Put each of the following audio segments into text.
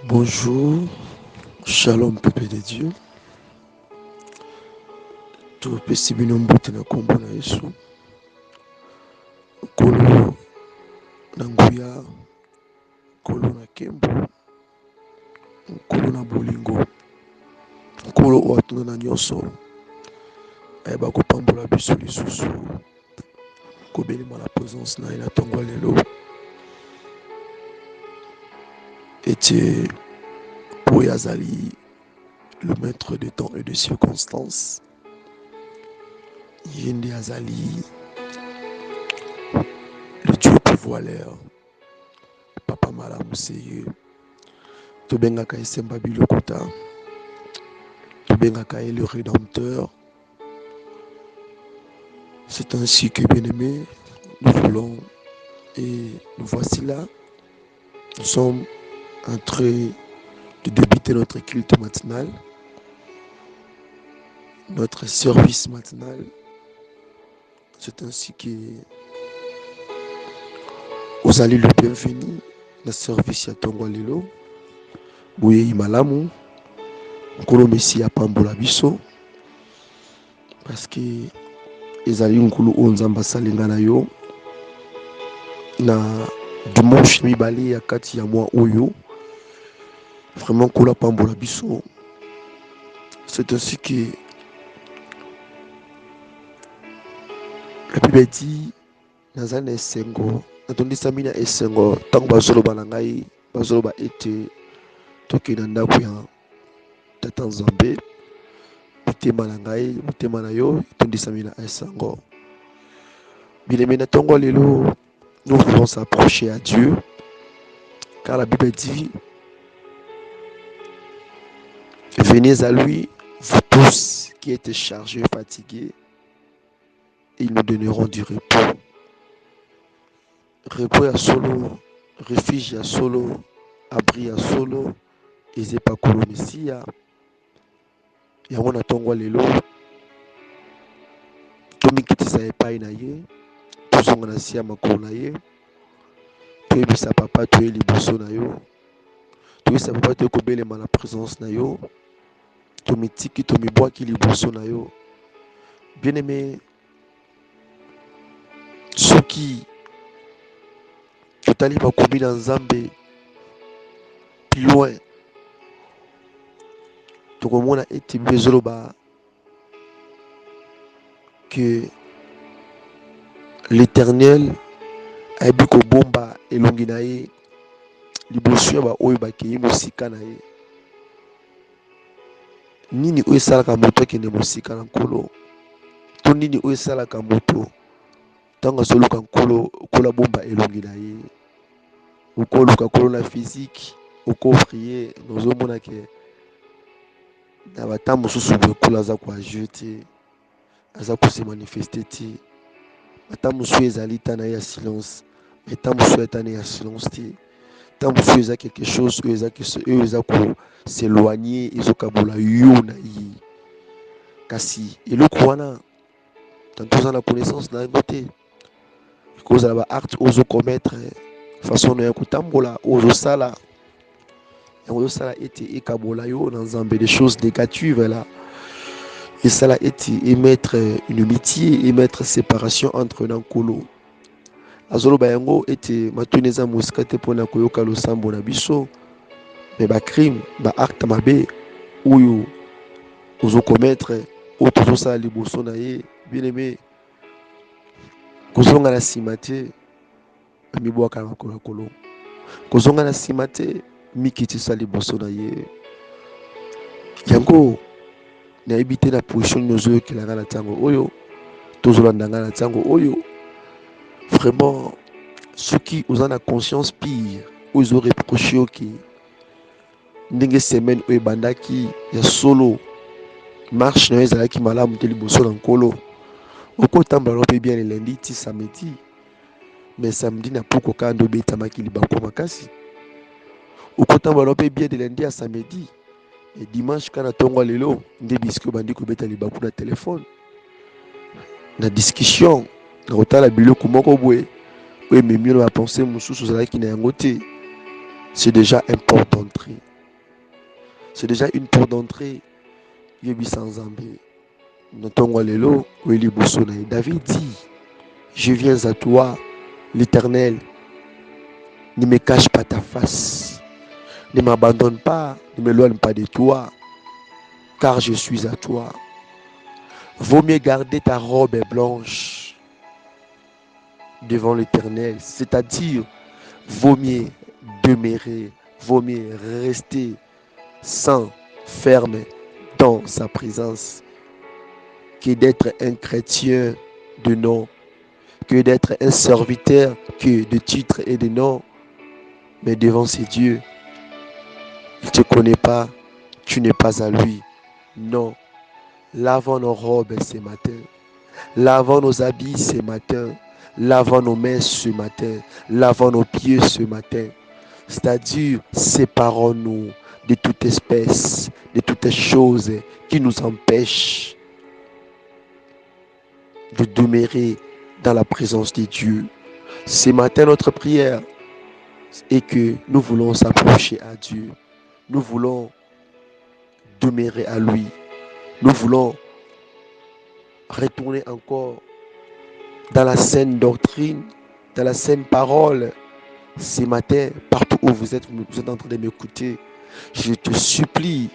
Bonjour, shalom peuple de Dieu. Topesi bino mbote na kombo na Yesu. Nkolo na nguya, nkolo na kembo, nkolo na bolingo, nkolo oyo atonda na nyonso ayeba kopambola biso lisusu kobelema na présence na ye na ntongo ya lelo ete oyo azali le maître de temps et de circonstances. Ye nde azali le Dieu pourvoileur, papa malamu seye. Tobengaka esemba bilokota, tobengaka ye le rédempteur. C'est ainsi que, bien-aimés, nous voulons et nous voici là. Nous sommes en train de débuter notre culte matinal, notre service matinal. C'est ainsi que vous allez le bienvenu dans le service ya Tongo Lelo. Bouye imalamu, nkolo Messi ya pambola biso, parce que ezali nkulu oyo Nzambe asalinga na yo na dimanche mibale ya kati ya mwa oyo. Vraiment nkolo apambola biso. C'est ainsi que la Bible dit nazali na esengo, natondisami na esengo ntango bazoloba na ngai, bazoloba ete tokende na ndako ya Tata Nzambe. Motema na ngai, motema na yo etondisami na esengo. Bien-aimé, na ntongo lelo, nous voulons s'approcher à Dieu, car la Bible dit venez à lui, vous tous qui êtes chargés et fatigués, et ils nous donneront du repos. Repos ya solo, refuge ya solo, abri ya solo, ezepa kolo Mesia. Yango na ntongo lelo, tomikitisa epai na ye, tozonga na si ya makolo na ye, toyebisa papa toye liboso na yo, toyebisa papa toye kobelema na présence na yo, tomitiki tomibwaki liboso na yo. Bien-aimé, soki totali bakomi na Nzambe plus loin, tokomona ete Bible ezoloba que l'Éternel ayebi kobomba elongi na ye liboso ya baoyo bakei mosika na ye. Nini oyo esalaka moto akende mosika na nkolo? To nini oyo esalaka moto ntango azoluka nkolo abomba elongi na ye? Okoluka nkolo na physique, okoprie, nozomona ke na bata mosusu boye nkolo aza koagir te, aza kose manifeste te. Bata mosusu ezali ta na ye ya silence, mais ta mosusu eta na ye ya silence te. Ta mosusu eza quelque chose oyo eza koséloigner, ezokabola yo na ye. Kasi eloko wana tanto oza na connaissance na yango te, kozala ba acte ozokommettre, façon na ya kotambola ozosala, yango ozosala ete ekabola yo na Nzambe des choses négatives là. Et ça a été émettre une amitié, émettre séparation entre nankolo. Azolo bayango ete matuneza muskate pona koyoka losambo na biso, mais ba crime, ba acte mabe oyo ozo commettre oto sala liboso na ye. Bien-aimé, kozonga na simate mibwaka na kolo. Kozonga na simate mikiti sala liboso na ye. Yango na ebité na position nozo kelanga na tango oyo tozolanda na tango oyo. Vraiment soki oza na conscience pire ozo reprocher ki ndenge semaine oyo bandaki ya solo marche na ezalaki malamu te liboso na nkolo, okotambola lope bien le lundi ti samedi, mais samedi na poko kando betamaki libango makasi. Okotambola lope bien de lundi à samedi, et dimanche kana tongo lelo nde bisiko bandi kobeta libaku na téléphone na discussion na kotala biloko moko boye oyo ememi na bapense mosusu ozalaki na yango te. C'est déjà un port d'entrée. C'est déjà une porte d'entrée. Yebi sans Zambé. Notongo lelo, Weli Bossonaï. David dit, je viens à toi, l'Éternel. Ne me cache pas ta face. Ne m'abandonne pas, ne m'éloigne pas de toi, car je suis à toi. Vaut mieux garder ta robe blanche devant l'Éternel, c'est-à-dire vaut mieux demeurer, vaut mieux rester saint, ferme dans sa présence, que d'être un chrétien de nom, que d'être un serviteur que de titres et de noms, mais devant ces dieux, il ne te connaît pas, tu n'es pas à lui. Non, lavons nos robes ce matin, lavons nos habits ce matin, lavons nos mains ce matin, lavons nos pieds ce matin. C'est-à-dire, séparons-nous de toute espèce, de toutes choses qui nous empêchent de demeurer dans la présence de Dieu. Ce matin, notre prière est que nous voulons s'approcher à Dieu. Nous voulons demeurer à lui. Nous voulons retourner encore dans la saine doctrine, dans la saine parole. Ce matin, partout où vous êtes en train de m'écouter, je te supplie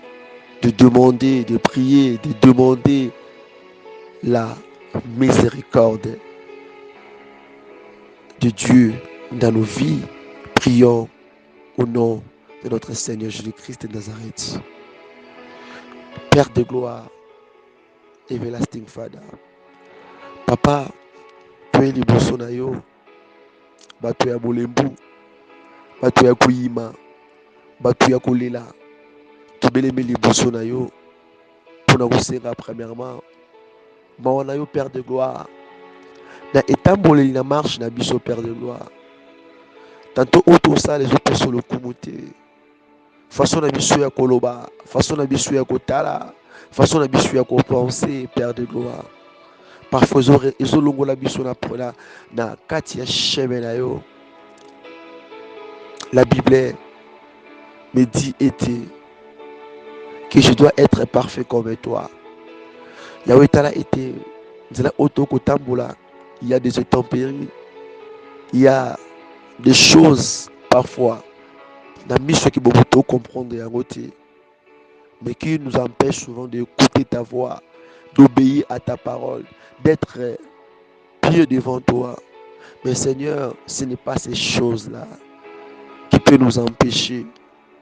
de demander, de prier, de demander la miséricorde de Dieu dans nos vies. Prions au nom de notre Seigneur Jésus-Christ de Nazareth. Père de gloire, everlasting Father. Papa, tu es liboso na yo, bato ya bolembu, bato ya kuyima, bato ya kolela, tobelemi liboso na yo, pona kosenga premièrement, mawa na yo Père de gloire, na etamboleli na marche na biso Père de gloire. Tantôt auto ça les autres sur le kumute. Façon na biso ya koloba, façon na biso ya kotala, façon na biso ya penser Père de gloire. Parfois ils ont longola biso na kati ya chemin na yo. La Bible me dit que je dois être parfait comme toi. Yahweh tala été nzela auto kotambola, il y a des intempéries, il y a des choses parfois na miso ki bobuto comprendre yango te, mais qui nous empêche souvent d'écouter ta voix, d'obéir à ta parole, d'être pieux devant toi. Mais Seigneur, ce n'est pas ces choses-là qui peuvent nous empêcher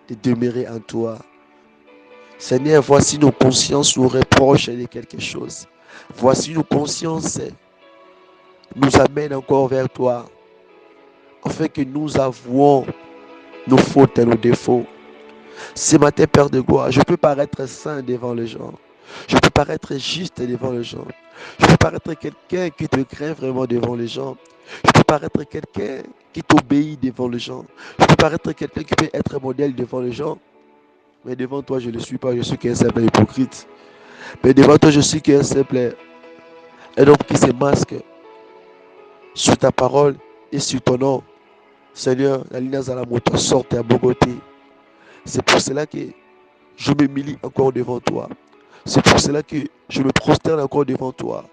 de demeurer en toi. Seigneur, voici nos consciences nous reprochent de quelque chose. Voici nos consciences nous amènent encore vers toi, afin que nous avouons nos fautes et nos défauts. Ce matin, Père de gloire, je peux paraître saint devant les gens. Je peux paraître juste devant les gens. Je peux paraître quelqu'un qui te craint vraiment devant les gens. Je peux paraître quelqu'un qui t'obéit devant les gens. Je peux paraître quelqu'un qui peut être modèle devant les gens. Mais devant toi, je ne le suis pas. Je suis qu'un simple hypocrite. Mais devant toi, je suis qu'un simple homme qui se masque sur ta parole et sur ton nom. Seigneur, la ligne à la moto sorte à Bogota. C'est pour cela que je me m'humilie encore devant toi. C'est pour cela que je me prosterne encore devant toi.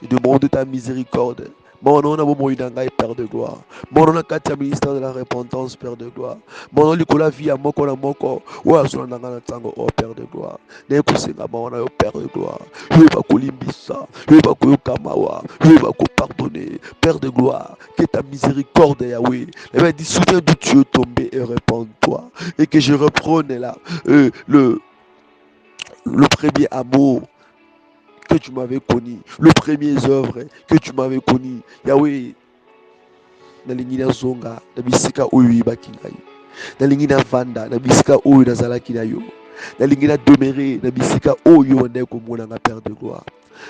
Je demande ta miséricorde. Mon nom est Père de gloire. Mon nom est ministère de la repentance, Père de gloire. Mon nom est la vie à moko na moko. Ouais, sur la tango, oh Père de gloire. N'écoutez-moi, mon nom Père de gloire. Je vais pas kolimbisa. Je vais pas kamawa. Je vais pas pardonner. Père de gloire, que ta miséricorde, Yahweh. Eh bien, dis, souviens d'où tu es tombé et répands-toi. Et que je reprenne là le premier amour que tu m'avais connu, le premier œuvre que tu m'avais connu. Yahweh, nalingi na zonga na bisika oyo yibaki ngai, nalingi na vanda na bisika oyo nazalaki na yo, nalingi na demeurer na bisika oyo ndeko komona nga Père de gloire.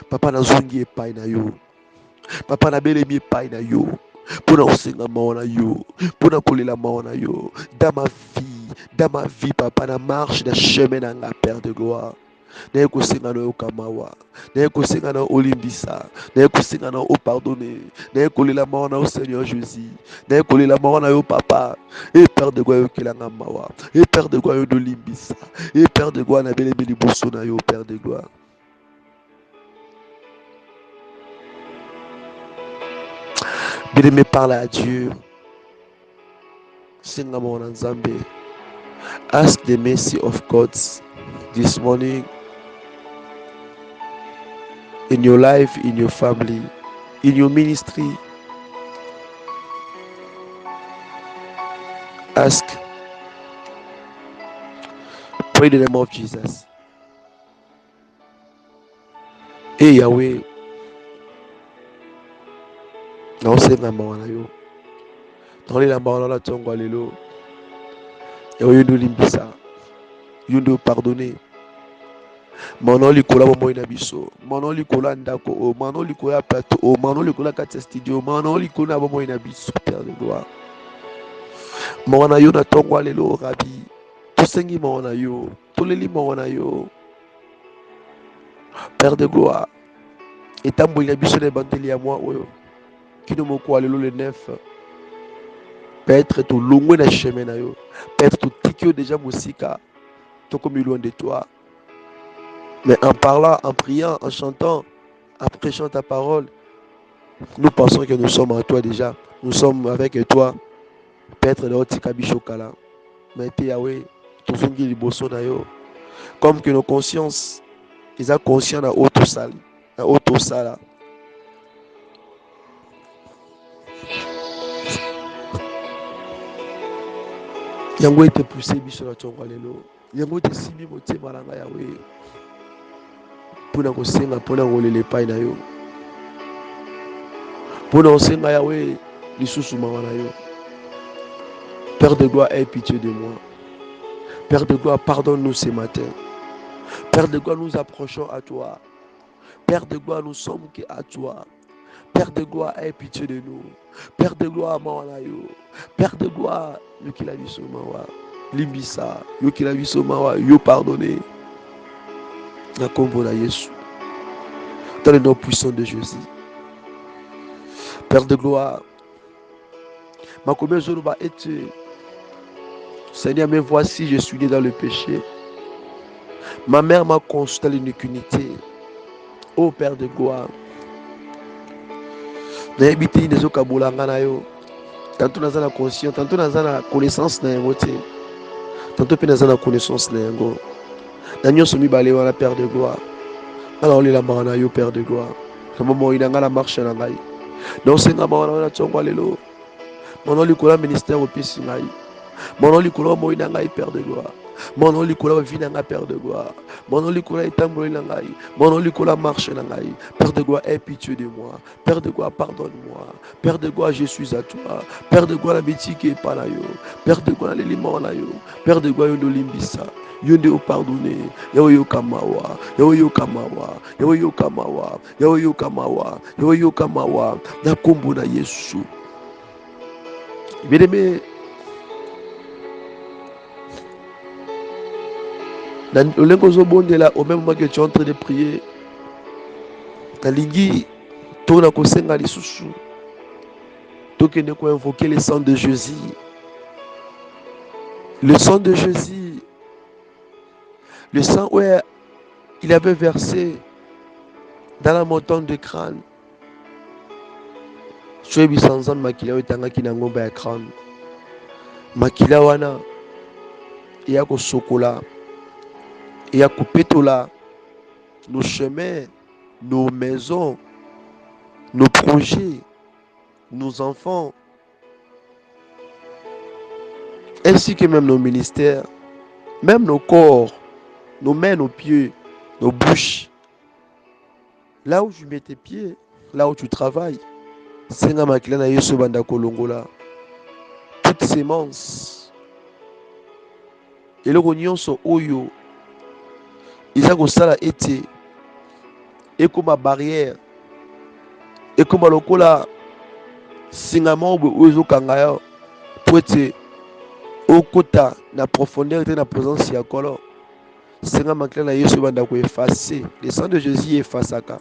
Papa nazongi epai na yo, papa nabelemi epai na yo mpona kosenga mawa na yo, mpona kolela mawa na yo dans ma vie papa, na marche na chemin na nga Père de gloire. naye kosenga na yo kamawa, naye kosenga na yo olimbisa, naye kosenga na yo opardonner, naye kolela mawa na yo Seigneur Jésus, naye kolela mawa na yo papa. Et Père de gloire yokelanga mawa, et Père de gloire yo dolimbisa, et Père de gloire na belebe liboso na yo Père de gloire. Bien-aimé, parle à Dieu. Senga mawa na Nzambe. Ask the mercy of God this morning in your life, in your family, in your ministry. Ask. Pray in the name of Jesus. Hey Yahweh, naosenga mawa na yo. Naolela mawa na tongo lelo. Yahweh yondo limbisa. Yondo pardonner. Mano likola bomoi na biso. Mano likola ndako o. Mano likola plateau o. Mano likola kati studio. Mano likola bomoi na biso. Père de gloire. Mawa na yo na tongo lelo Rabbi. Tosengi mawa na yo. Toleli mawa na yo. Père de gloire. Etamboli na biso na bandeli ya moi oyo. Kino moko lelo le 9. Peut-être tout longue na chemin na yo. Peut-être tout tikio déjà musika. Toi comme loin de toi. Mais en parlant, en priant, en chantant, en prêchant ta parole, nous pensons que nous sommes en toi déjà. Nous sommes avec toi. Peut-être dans tika bishokala. Mais puis Yahweh, tout fungi liboso na yo. Comme que nos consciences, ils sont conscients na auto sali, na auto sala. Yango ete poussé biso na tongo lelo. Yango ete simi motema na Yahweh. Pona kosenga pona kolele epai na yo. Pona kosenga Yahweh lisusu mawa na yo. Père de gloire, aie pitié de moi. Père de gloire, pardonne-nous ce matin. Père de gloire, nous approchons à toi. Père de gloire, nous sommes qu'à toi. Père de gloire, aie pitié de nous. Père de gloire, mawa na yo. Père de gloire, yo qui la biso mawa. Limbisa, yo qui la biso mawa, yo pardonné. Na kombo na Yesu. Dans le nom puissant de Jésus. Père de gloire, ma combien je va être. Seigneur, mais voici, je suis né dans le péché. Ma mère m'a conçu dans l'iniquité. Ô Père de gloire, n'habitez les okabolanga na yo. Tantôt dans la conscience, tantôt dans la connaissance na yango te. Tantôt pe dans la connaissance na yango. Nanyo somi balé wana Père de gloire. Alors on est la marana yo Père de gloire. Le moment il a la marche na ngai. Donc c'est nga marana na tongo lelo. Mon likola ministère au pisi ngai. Mon likola mo ina ngai Père de gloire. Mon likola vie na ngai Père de gloire. Mon likola etamboli na ngai. Mon likola marche na ngai. Père de gloire, aie pitié de moi. Père de gloire, pardonne-moi. Père de gloire, je suis à toi. Père de gloire, la bitiki est pas là yo. Père de gloire, les limons là yo. Père de gloire, yo limbisa. Yonde o pardonner. Yo kamawa. Yo kamawa. Yo kamawa. Yo kamawa. Yo kamawa. Na kombo na Yesu. Bien-aimé, au même moment que tu es en train de prier, nalingi tona kosenga lisusu tokende ko invoquer le sang de Jésus. Le sang de Jésus, le sang où il avait versé dans la montagne de crâne. Soyebi sanzan makila etangaki na ngomba ya crâne. Makila wana ya ko sokola ya ko petola nos chemins, nos maisons, nos projets, nos enfants, ainsi que même nos ministères, même nos corps, nos mains, nos pieds, nos bouches. Là où tu mets tes pieds, là où tu travailles, senga makila na Yesu banda kolongola. Toute sémence. Et le nyonso oyo isa kosala ete ekoma barrière ekoma lokola singa moko oyo ezokanga yo po ete okota na profondeur te na présence ya kolo Senga makila na Yesu banda ko effacer. Le sang de Jésus effaçaka.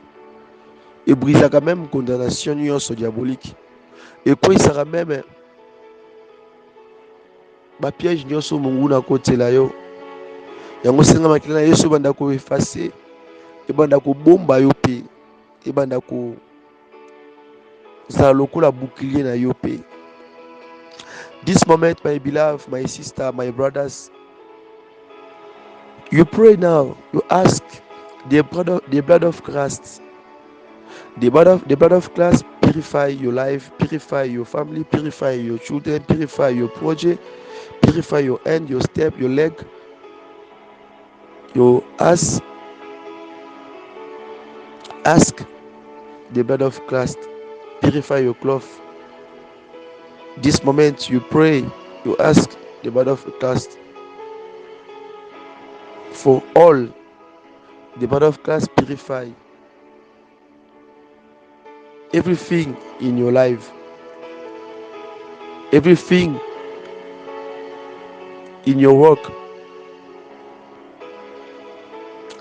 Et brisaka même condamnation nyonso diabolique. Et quoi il sera même ba piège nyonso munguna kotela yo. Yango senga makila na Yesu banda ko effacer. Et banda ko bomba yo pe. Et banda ko zala lokola bouclier na yo pe. This moment, my beloved, my sister, my brothers, you pray now. You ask the blood of Christ. The blood of Christ purify your life, purify your family, purify your children, purify your project, purify your hand, your step, your leg. You ask the blood of Christ purify your cloth. This moment you pray, you ask the blood of Christ for all. The blood of Christ purify everything in your life, everything in your work.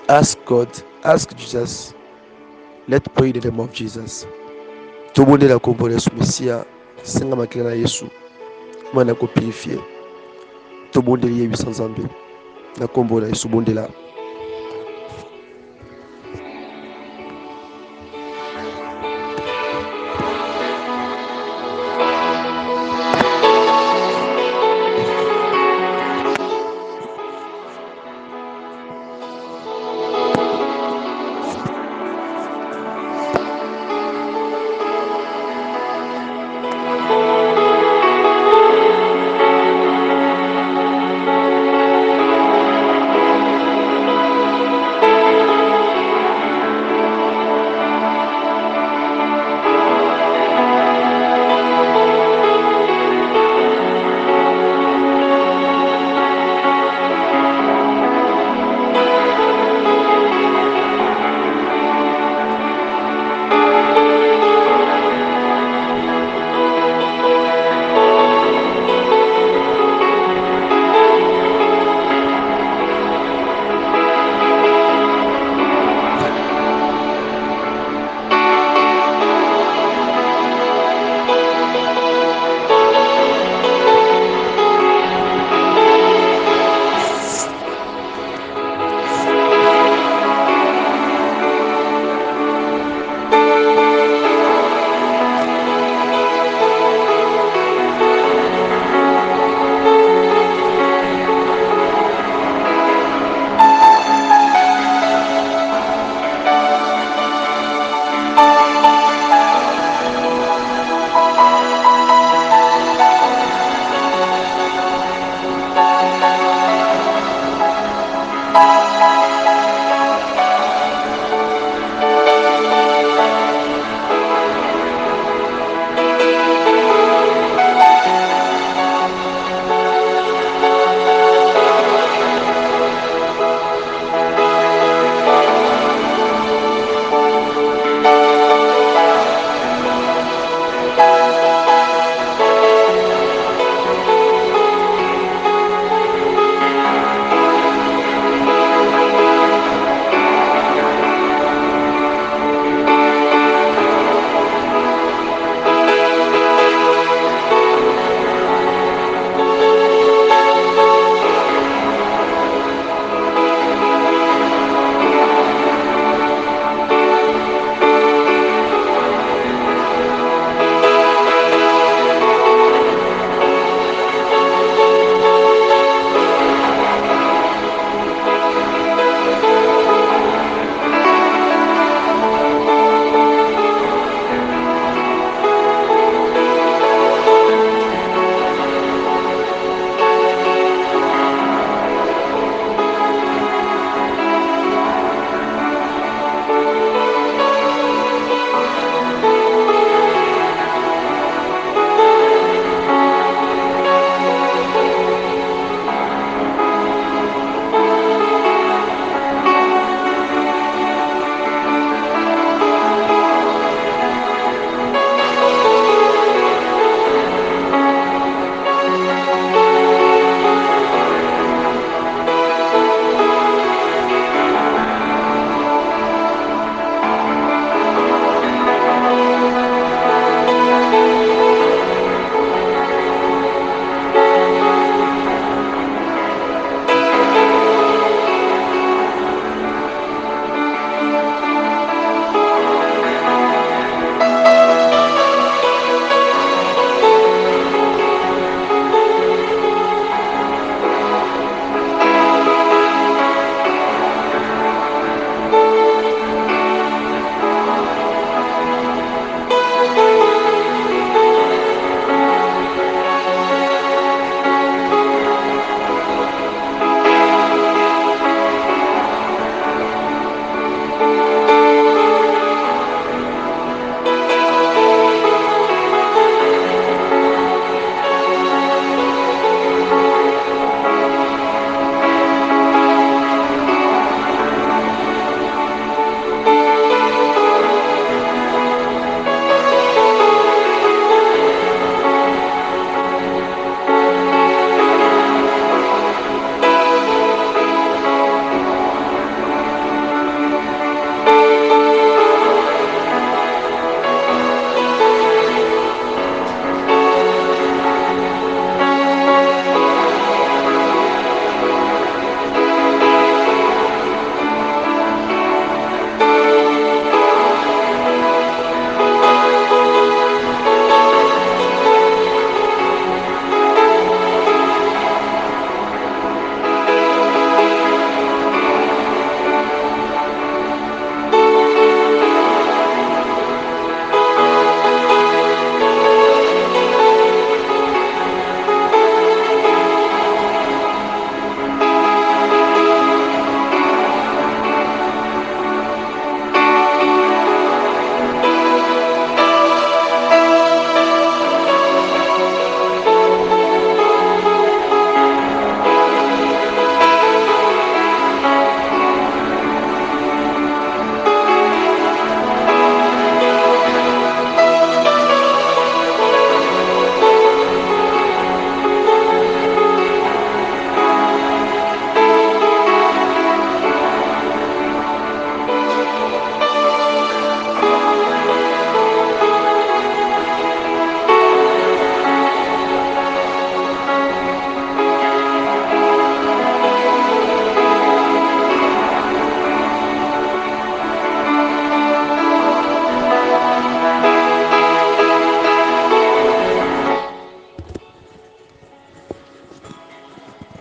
Ask God, ask Jesus. Let's pray in the name of Jesus. Tobondela kombo na Yesu Mesia, senga makila na Yesu, mana ko purifier. Tobondela Yesu sans Nzambe. Na kombo na Yesu bondela.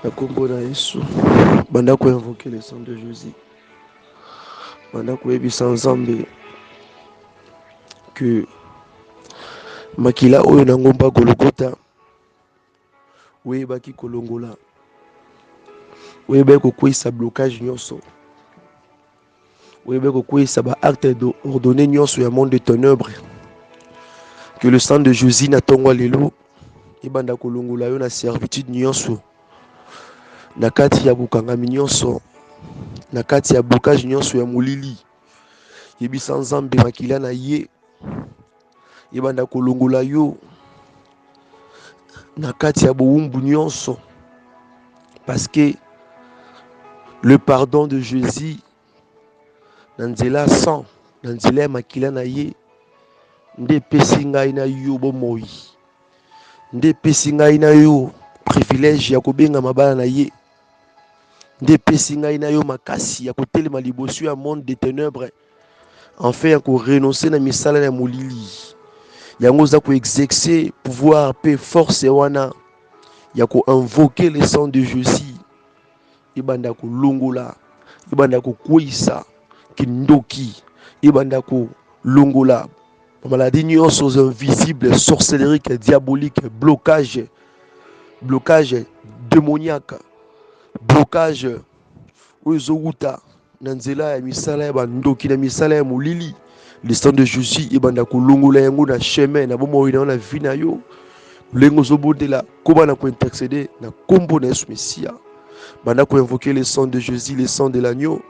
La combo na Yesu. Banda ko invoquer le sang de Jésus. Banda ko ebisa nzambe que makila oyo na ngomba Golgotha oyebaki kolongola, oyebaki kokweyisa blocage nyonso, oyebaki kokweyisa baacte ordonné nyonso ya monde de ténèbres, que le sang de Jésus na tongo lelo ebanda kolongola yo na servitude nyonso, na kati ya bokangami nyonso, na kati ya blocage nyonso ya molili. Yebisa nzambe makila na ye ebanda kolongola yo na kati ya bowumbu nyonso, parce que le pardon de Jésus na nzela sang, na nzela ya makila na ye nde epesi ngai na yo bomoi, nde epesi ngai na yo privilège ya kobenga mabala na ye, nde epesi ngai na yo makasi ya kotelema liboso ya monde de ténèbres, enfin ya korenonce na misala ya molili. Yango za koexercer pouvoir pe force wana ya koinvoquer le sang de Jésus ebanda kolongola, ebanda kokweyisa kindoki, ebanda kolongola maladie nyonso invisible, sorcellerie diabolique, blocage démoniaque, blocage oyo ezowuta na nzela ya misala ya bandoki, na misala ya molili. Le sang de Jésus ebanda kolongola yango na chemin na bomoi na vie na yo, lengo zobodela koba na kointercéder na kombo na Yesu Messia. Banda invoquer le sang de Jésus, le sang de l'agneau,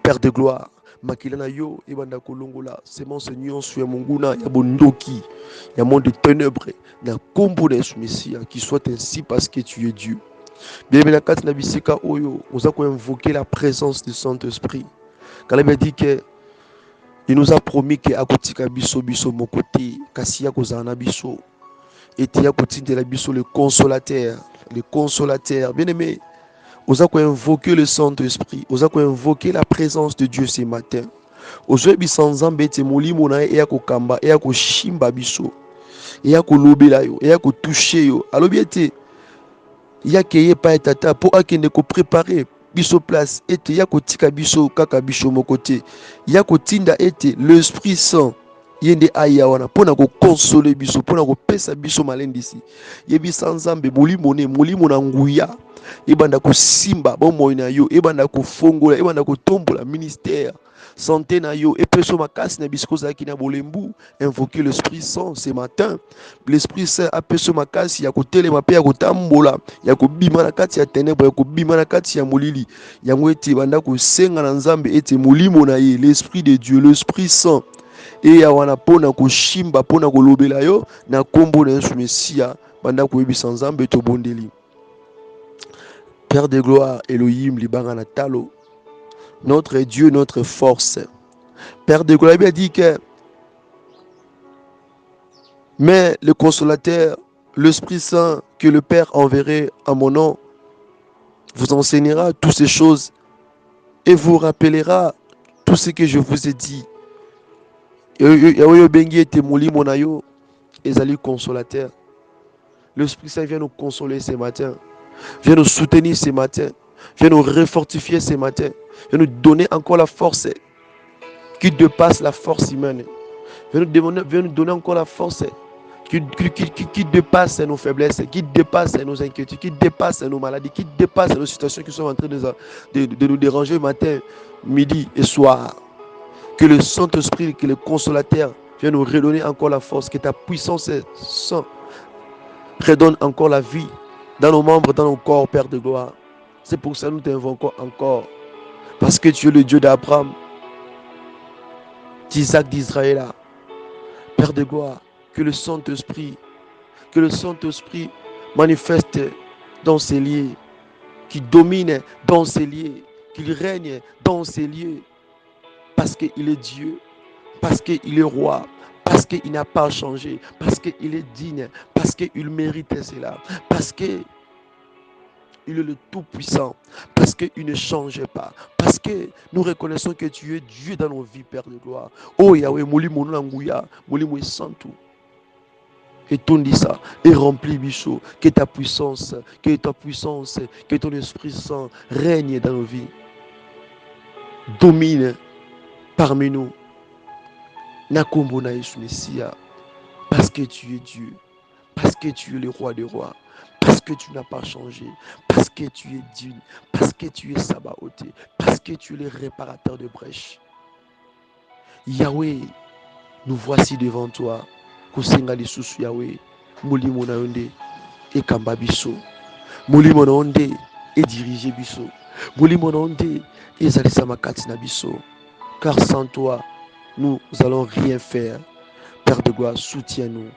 Père de gloire. Makila na yo ebanda kolongola semence nyonso ya monguna ya bondoki ya monde de ténèbres na kombo na Yesu Messia, qui soit ainsi parce que tu es Dieu. Bien na kati na bisika oyo oza ko invoquer la présence du Saint-Esprit. Quand il dit que il nous a promis que akotika biso mon côté kasi ya kozana biso et ya kotindela biso le consolateur, bien aimé. Oza ko invoquer le Saint-Esprit, oza ko invoquer la présence de Dieu ce matin. Ozo bisa nzambe te molimo na e ya kokamba, e ya koshimba biso, e ya kolobela yo, e ya kotoucher yo. Alobi ete ya keye pa etata po akende ko préparer biso place ete ya kotika biso kaka biso moko te, ya kotinda ete l'Esprit Saint yende aya wana pona ko consoler biso, pona ko pesa biso malendisi. Yebisa nzambe molimo na nguya ebanda kosimba bomoi na yo, ebanda kofongola, ebanda kotombola ministère santé na yo, epeso makasi na bisiko zaki na bolembu. Invoquer l'Esprit Saint ce matin. L'Esprit Saint apeso makasi ya kotelema pe ya kotambola, ya kobima na kati ya ténèbres, ya kobima na kati ya molili. Yango ete banda kosenga na nzambe ete molimo na ye, l'Esprit de Dieu, l'Esprit Saint et ya wana pona koshimba, pona kolobela yo na kombo na Yesu Messia. Banda koyebisa nzambe to bondeli. Père de gloire, Elohim, Libanga Natalo, notre Dieu, notre force. Père de gloire, il a dit que, mais le consolateur, l'Esprit Saint que le Père enverrait en mon nom, vous enseignera toutes ces choses et vous rappellera tout ce que je vous ai dit. Consolateur. L'Esprit Saint vient nous consoler ce matin. Viens nous soutenir ce matin. Viens nous refortifier ce matin. Viens nous donner encore la force qui dépasse la force humaine. Viens nous donner encore la force qui dépasse nos faiblesses, qui dépasse nos inquiétudes, qui dépasse nos maladies, qui dépasse nos situations qui sont en train de nous déranger matin, midi et soir. Que le Saint-Esprit, que le Consolateur vienne nous redonner encore la force, que ta puissance redonne encore la vie dans nos membres, dans nos corps, Père de gloire. C'est pour ça que nous t'invoquons encore. Parce que tu es le Dieu d'Abraham, d'Isaac, d'Israël. Père de gloire, que le Saint-Esprit manifeste dans ces lieux, qui domine dans ces lieux, qu'il règne dans ces lieux. Parce qu'il est Dieu, parce qu'il est roi, parce qu'il n'a pas changé, parce qu'il est digne, parce qu'il mérite cela, parce qu'il est le Tout-Puissant, parce qu'il ne change pas, parce que nous reconnaissons que tu es Dieu dans nos vies, Père de gloire. Oh Yahweh, Molimo Nanguya, Molimo Santu. Et tout dit ça, et remplis bichot, que ta puissance, que ton Esprit Saint règne dans nos vies, domine parmi nous. Nakombo na Yesu Messia, parce que tu es Dieu, parce que tu es le roi des rois, parce que tu n'as pas changé, parce que tu es digne, parce que tu es Sabaoth, parce que tu es le réparateur de brèches. Yahweh, nous voici devant toi. Kosenga lisusu Yahweh, molimo na yonde et kamba biso, molimo na yonde et diriger biso, molimo na yonde et zalisa makati na biso, car sans toi, nous allons rien faire. Père de gloire, soutiens-nous,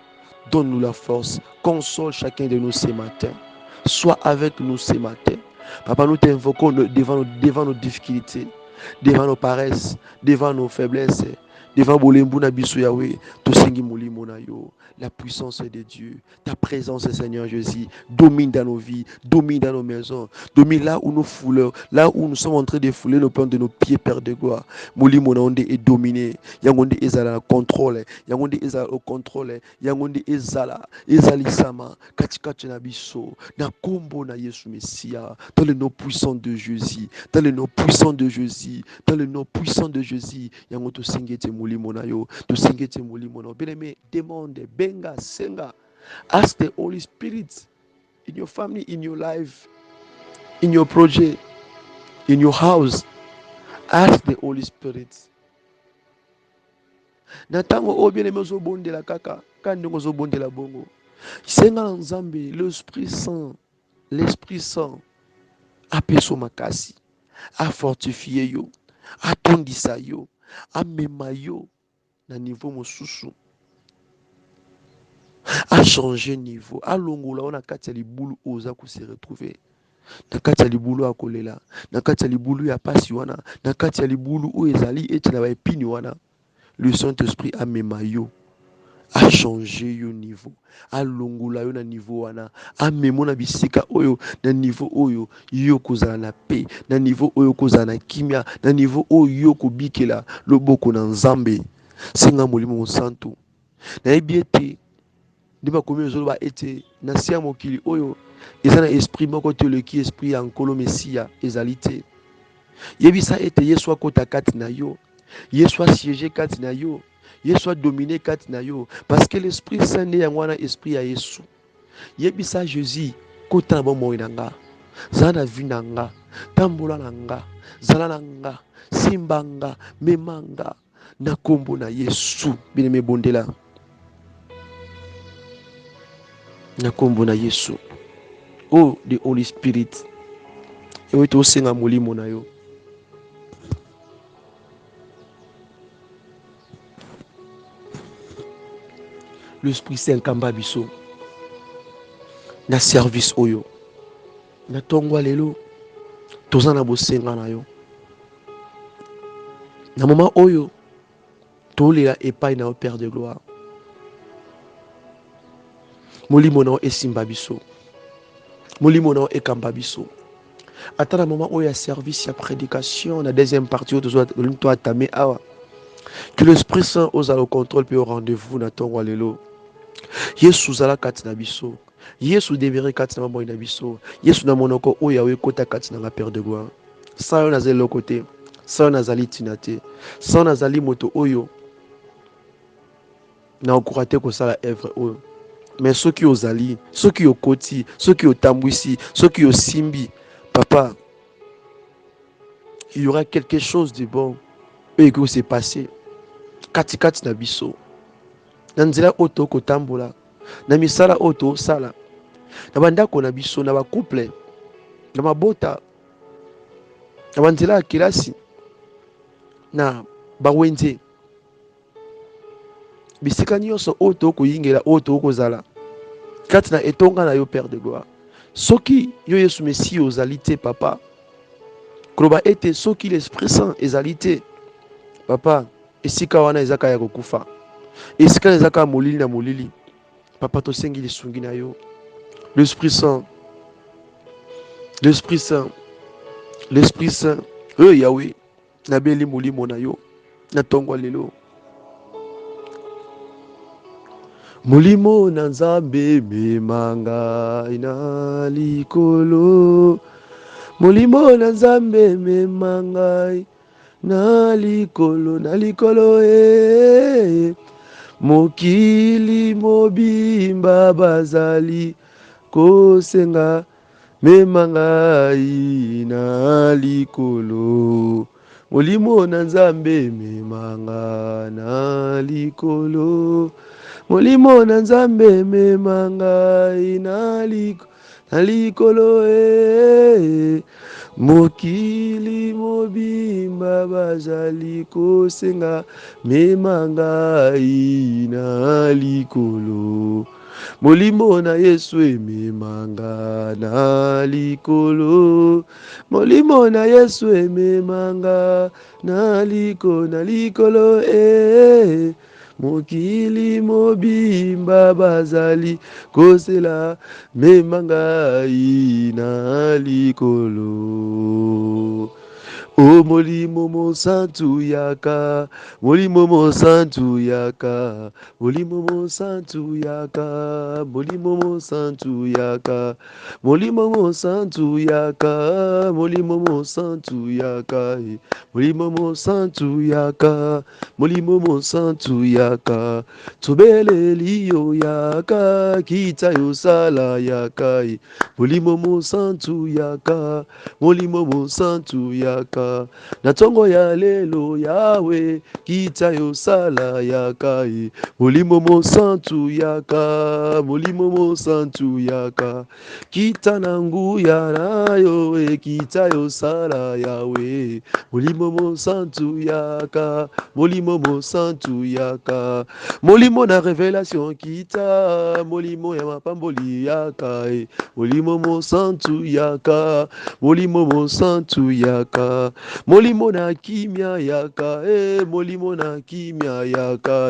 donne-nous la force, console chacun de nous ce matin, sois avec nous ce matin. Papa, nous t'invoquons devant nos difficultés, devant nos paresses, devant nos faiblesses, devant Bolembuna Biso Yahweh, Tosengi Molimo na yo. La puissance de Dieu, ta présence, Seigneur Jésus, domine dans nos vies, domine dans nos maisons, domine là où nous foulons, là où nous sommes en train de fouler nos plantes de nos pieds, Père de gloire. Molimo na onde est dominé, Yangonde ezala contrôle, Yangonde ezala au contrôle, Yangonde ezali sama, katikati na biso, na kombo na Yesu Messia, dans le nom puissant de Jésus, dans le nom puissant de Jésus, dans le nom puissant de Jésus, Yango to singete molimo na yo, to singete molimo na. Bien-aimé, demande, benga, senga, ask the Holy Spirit in your family, in your life, in your project, in your house. Ask the Holy Spirit. Na tango o bien-aimé ozobondela kaka, kandi ozobondela bongo. Senga na Nzambe, l'Esprit Saint, apeso makasi, a fortifié yo, a tondisa yo, a mema yo na niveau mosusu, a changé niveau, a longola ona kati ya libulu oza ko se retrouver. Na kati ya libulu ya kolela, na kati ya libulu ya pasi wana, na kati ya libulu o ezali ete na ba epini wana. Le Saint-Esprit a mema yo, a changé yo niveau, a longola yo na niveau wana, a memo na bisika oyo na niveau oyo yo kozala na paix, na niveau oyo kozala na kimia, na niveau oyo yo kobikela loboko na Nzambe. Senga molimo santo. Na yebi ete ndiba komi ezoloba ete na sia mokili oyo eza na esprit moko te leki esprit ya nkolo Mesia ezali te. Yebisa ete Yesu akota kati na yo, Yesu asiéger kati na yo, Yesu dominer kati na yo, parce que l'Esprit Saint nde yango wana esprit ya Yesu. Yebisa Jésus kota na bomoi na nga, zala na vie na nga, tambola na nga, zala na nga, simba nga, mema nga, na kombo na Yesu. Bien-aimé bondela na kombo na Yesu. Oh, the Holy Spirit, ewe tosenga molimo na yo. L'Esprit Saint kamba biso na service oyo, na tongwa lelo toza na bosenga na yo, na moment oyo tolela epai na yo, Père de gloire. Molimo na yo esimba biso, molimo na yo ekamba biso. Ata na moment oyo ya service ya prédication, na deuxième partie oyo tozo atame awa, que l'Esprit Saint oza le contrôle pe au rendez-vous na tongwa lelo. Yesu zala kati na biso, Yesu devere kati na mamoi na biso, Yesu na monoko oyo awe kota kati na la Père de gloire. Sa yo nazali lokote, sa yo nazali tina te, sa yo nazali moto oyo na okurate kosala œuvre oyo. Mais soki ozali, soki okoti, soki otambwisi, soki osimbi, papa, il y aura quelque chose de bon et que s'est passé kati kati na biso. Na nzela oto kotambola, na misala oto sala, na bandako na biso, na ba couple, na mabota, na banzela ya kelasi, na bawenze, bisika nyonso oto koyingela oto kozala kati na etonga na yo, Père de gloire. Soki yo Yesu Messie ozali te, papa, koloba ete soki l'Esprit Saint ezali te, papa, esika wana ezaka ya kokufa, esika ezaka molili na molili. Papa, tosengi lisungi na yo, l'Esprit Saint, l'Esprit Saint, l'Esprit Saint, Yahweh, nabeli molimo na yo, na tongwa lelo. Molimo na Nzambe memanga ina likolo. Molimo na Nzambe memanga na likolo mokili mobimba bazali kosenga memanga ina likolo. Molimo na Nzambe memanga na likolo. Molimo na Nzambe memanga ina likolo mokili mobimba bazali kosenga memanga ina likolo. Molimo na Yesu ememanga na likolo. Molimo na Yesu ememanga na likolo mokili mobimba bazali kosela memanga ina likolo. O molimo mo santu yaka, molimo mo santu yaka, molimo mo santu yaka, molimo mo santu yaka, molimo mo santu yaka, molimo mo santu yaka, molimo mo santu yaka, molimo mo santu yaka, tobele liyo yaka, kita yo sala yaka, molimo mo santu yaka, molimo mo santu yaka. Na tongo ya lelo yawe kita yo sala yaka molimo mo santu yaka, molimo mo santu yaka, kita na nguya na yo kita yo sala yawe molimo mo santu yaka, molimo mo santu yaka, molimo na revelation kita, molimo ya mapamboli yaka molimo mo santu yaka, molimo mo santu yaka, molimo na kimia yaka molimo na kimia yaka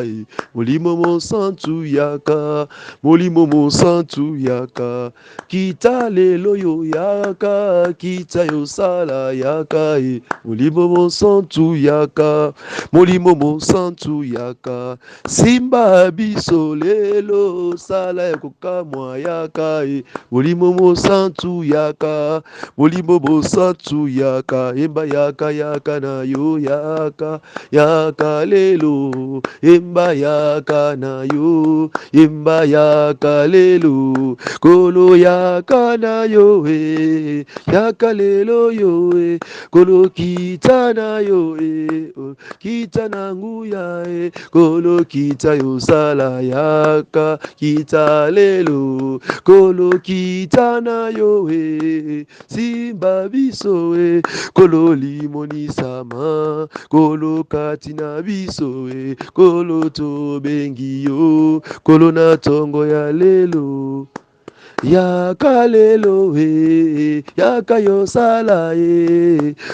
molimo mo santu yaka, molimo mo santu yaka, kita lelo yo yaka, kita yo sala yaka molimo mo santu yaka, molimo mo santu yaka, simba biso lelo sala ya kokamwa yaka molimo mo santu yaka, molimo mo santu yaka, emba yaka yaka na yo yaka, yaka lelo emba yaka na yo, emba yaka lelo kolo yaka na yo yaka lelo yo kolo kita na yo kita na nguya kolo kita yo sala yaka, kita lelo kolo kita na yo simba biso kolo limoni sama, kolo kati na biso kolo to bengi yo, kolo na tongo ya lelo yaka lelo yaka yo sala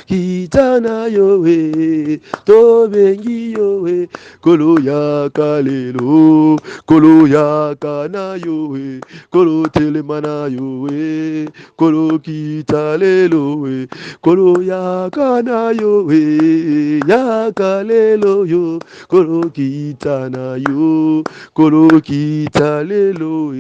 kita na yo to bengi yo kolo yaka lelo, kolo yaka na yo kolo telema na yo kolo kita lelo kolo yaka na yo yaka lelo yo kolo kita na yo, kolo kita lelo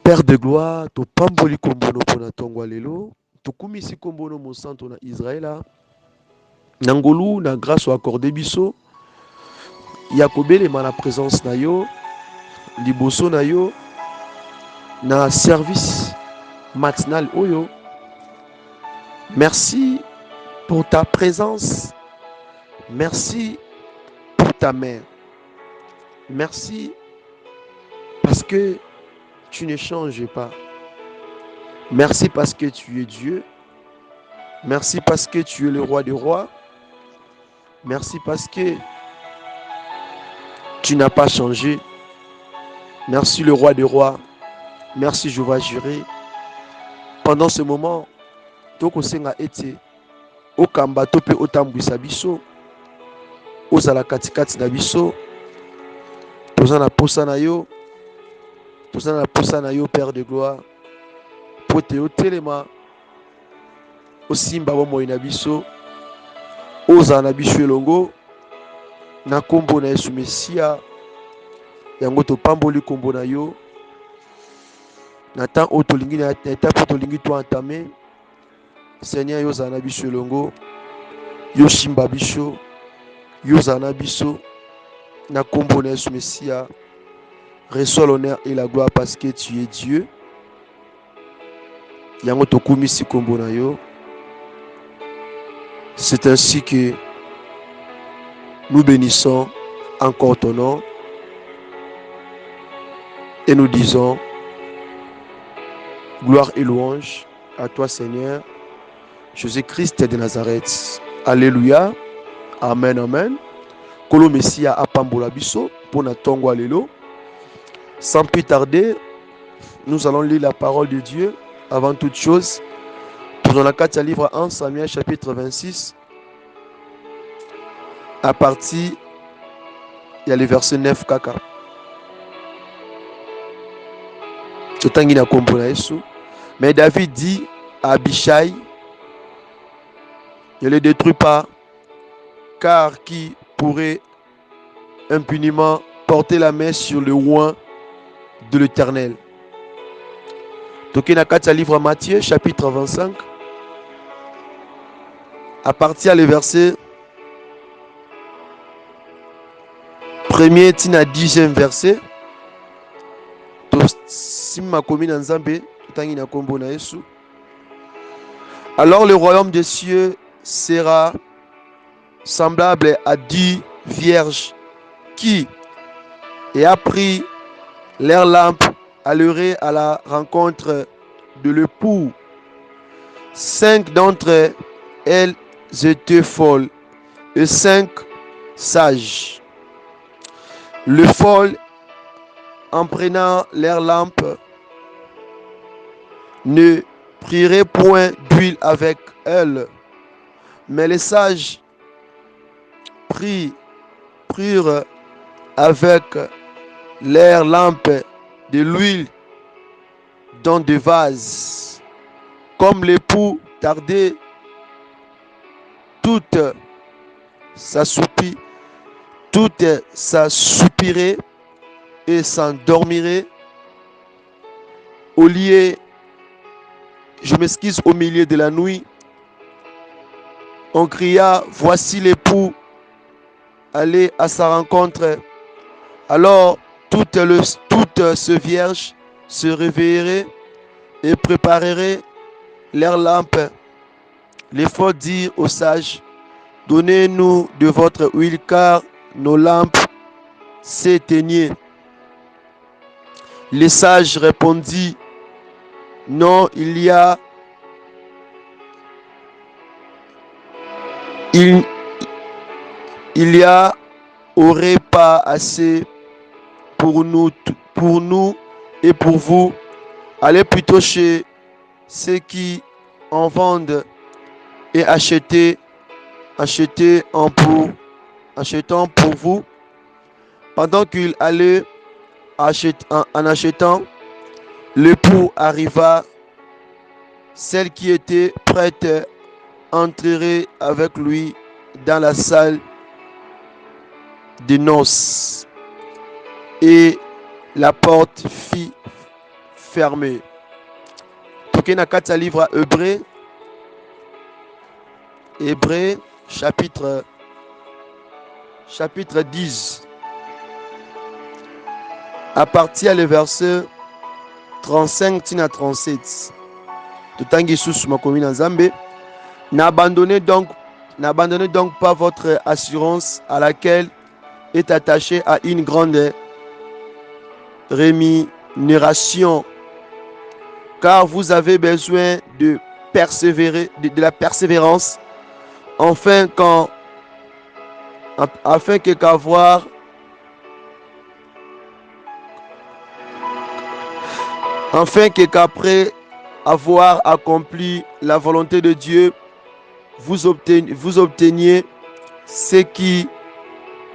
Père de gloire, to pamboli kombono pona tongwa lelo, to kumisi kombono mo santo na Israël, nangolu na grâce au accordé biso, yakobele ma na présence na yo, liboso na yo, na service matinal oyo. Merci pour ta présence, merci pour ta main, merci parce que tu ne changes pas. Merci parce que tu es Dieu. Merci parce que tu es le roi des rois. Merci parce que tu n'as pas changé. Merci le roi des rois. Merci Jéhovah Jireh. Pendant ce moment, toko senga ete okamba tope otambwisa biso ozala katikati na biso toza na posa na yo, toza na posa na yo Père de gloire. Pote otelema osimba bomoi na biso ozala na biso elongo na kombo na Yesu Mesia yango topamboli kombo na yo na temps oyo tolingi na étape tolingi to entamé. Seigneur yo zana biso elongo, yo shimba biso, yo zana biso na kombo na Yesu Mesia. Reçois l'honneur et la gloire parce que tu es Dieu. Yango tokumisi kombo na yo. C'est ainsi que nous bénissons encore ton nom et nous disons gloire et louange à toi Seigneur, Jésus-Christ de Nazareth. Alléluia. Amen, amen. Kolo Messia apambola biso pona tongo alelo. Sans plus tarder, nous allons lire la parole de Dieu. Avant toute chose, dans la 4 livre 1 Samuel chapitre 26, à partir, il y a le verset 9 kaka. Mais David dit à Abishai, ne le détruis pas, car qui pourrait impunément porter la main sur le oint de l'Éternel. Tokena 4 livre Matthieu chapitre 25, à partir du verset 1er tina 10e verset. Alors le royaume des cieux sera semblable à 10 vierges qui, ayant pris leurs lampes, alleraient à la rencontre de l'époux. 5 d'entre elles étaient folles et 5 sages. Le folle, en prenant leurs lampes, ne prierait point d'huile avec elles, mais les sages prirent avec leurs lampes de l'huile dans des vases. Comme l'époux tardait, toute s'assoupirait et s'endormirait au milieu de la nuit. On cria, voici l'époux, allez à sa rencontre. Alors toutes ces vierges se réveilleraient et prépareraient leurs lampes. Les folles dirent aux sages, donnez-nous de votre huile car nos lampes s'éteignaient. Les sages répondirent, non, il y aurait pas assez pour nous et pour vous. Allez plutôt chez ceux qui en vendent et achetez achetant pour vous. Pendant qu'il allait en achetant, l'époux arriva. Celle qui était prête entrerait avec lui dans la salle des noces et la porte fut fermée. Tokena kata livre Hébreux chapitre 10 à partir du verset 35 à 37. Tutangi sous makomi na Nzambe. N'abandonnez donc pas votre assurance à laquelle est attachée à une grande rémunération, car vous avez besoin de persévérer, de la persévérance, afin qu'après avoir accompli la volonté de Dieu, vous obteniez ce qui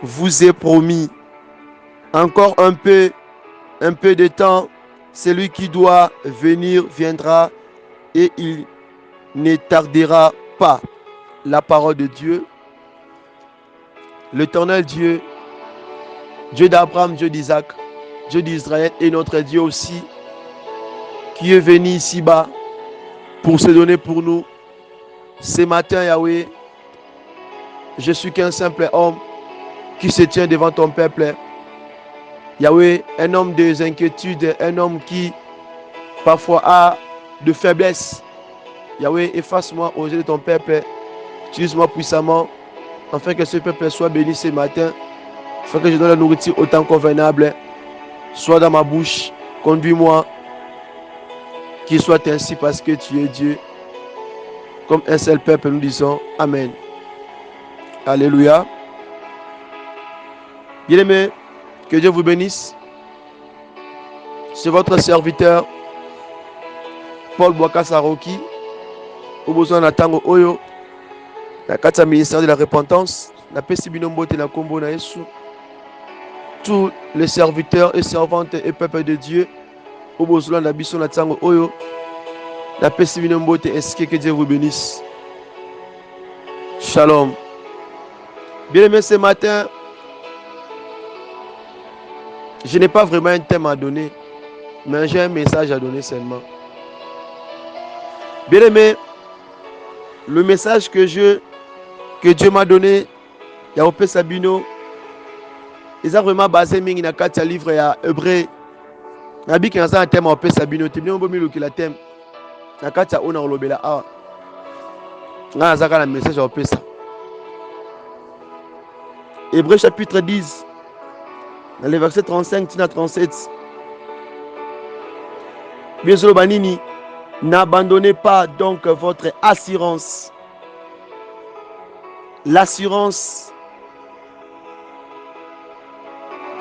vous est promis. Encore un peu de temps, celui qui doit venir viendra et il ne tardera pas. La parole de Dieu. L'Éternel Dieu, Dieu d'Abraham, Dieu d'Isaac, Dieu d'Israël et notre Dieu aussi, qui est venu ici-bas pour se donner pour nous. Ce matin, Yahweh, je suis qu'un simple homme qui se tient devant ton peuple. Yahweh, un homme des inquiétudes, un homme qui parfois a de faiblesse. Yahweh, efface-moi aux yeux de ton peuple. Utilise-moi puissamment afin que ce peuple soit béni ce matin. Afin que je donne la nourriture au temps convenable. Sois dans ma bouche. Conduis-moi. Qu'il soit ainsi parce que tu es Dieu. Comme un seul peuple, nous disons Amen. Alléluia. Bien-aimés, que Dieu vous bénisse. C'est votre serviteur Paul Bouaka-Saroki. Au besoin d'attendre Oyo. La carte ministère de la repentance. La paix Sibinombote na Kombo na Yesu. Tous les serviteurs et servantes et peuple de Dieu. Au besoin d'Abisson d'attendre Oyo. La paix Sibinombote ainsi que Dieu vous bénisse. Shalom. Bien-aimés, ce matin, je n'ai pas vraiment un thème à donner, mais j'ai un message à donner seulement. Bien-aimés, le message que Dieu m'a donné, Yaopé Sabino, ils ont vraiment basé mingi na kati ya livre ya Hébreu. Nabi ki nasa un thème Yaopé Sabino, tu bien bomi loki la thème. Na kati ya ona olobela a. Nga nazaka na message Yaopé sa. Hébreu chapitre 10, dans les versets 35 à 37. Bien sûr, Banini, n'abandonnez pas donc votre assurance. L'assurance,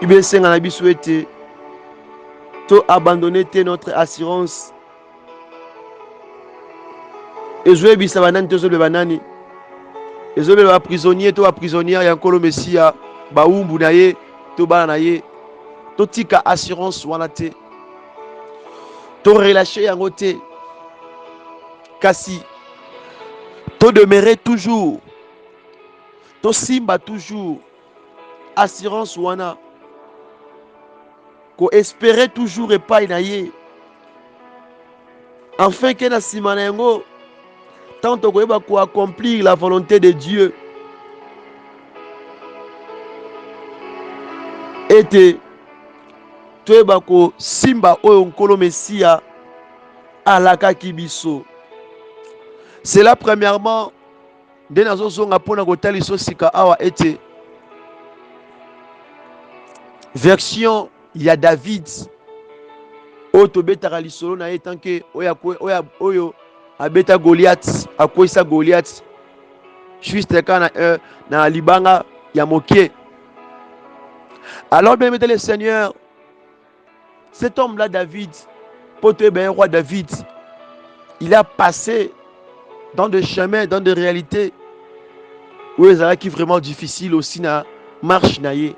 il bien sûr, on a souhaité abandonner notre assurance. Et je vais bien sûr, banani, tous les banani. Et je vais prisonnier, toi prisonnière, yankolo messia, baumbu naye, to banaye, to tika assurance wanate, to relâcher yangote, kasi, to demeurer toujours, to simba toujours, assurance wana, ko espérer toujours et pas inaye, enfin que na simana yango, tant que accomplir la volonté de Dieu. Et simba oyo nkolo Messia alaka kibiso. C'est là premièrement de nazo zonga pona kotali so sika awa ete version ya David oyo tobetaka lisolo na ye tanke oyo abeta Goliath, akwisa Goliath juste quand na libanga ya mokie. Alors bien le Seigneur, cet homme-là David, pote ben roi David, il a passé dans des chemins, dans des réalités où il est vraiment difficile aussi na marche naie.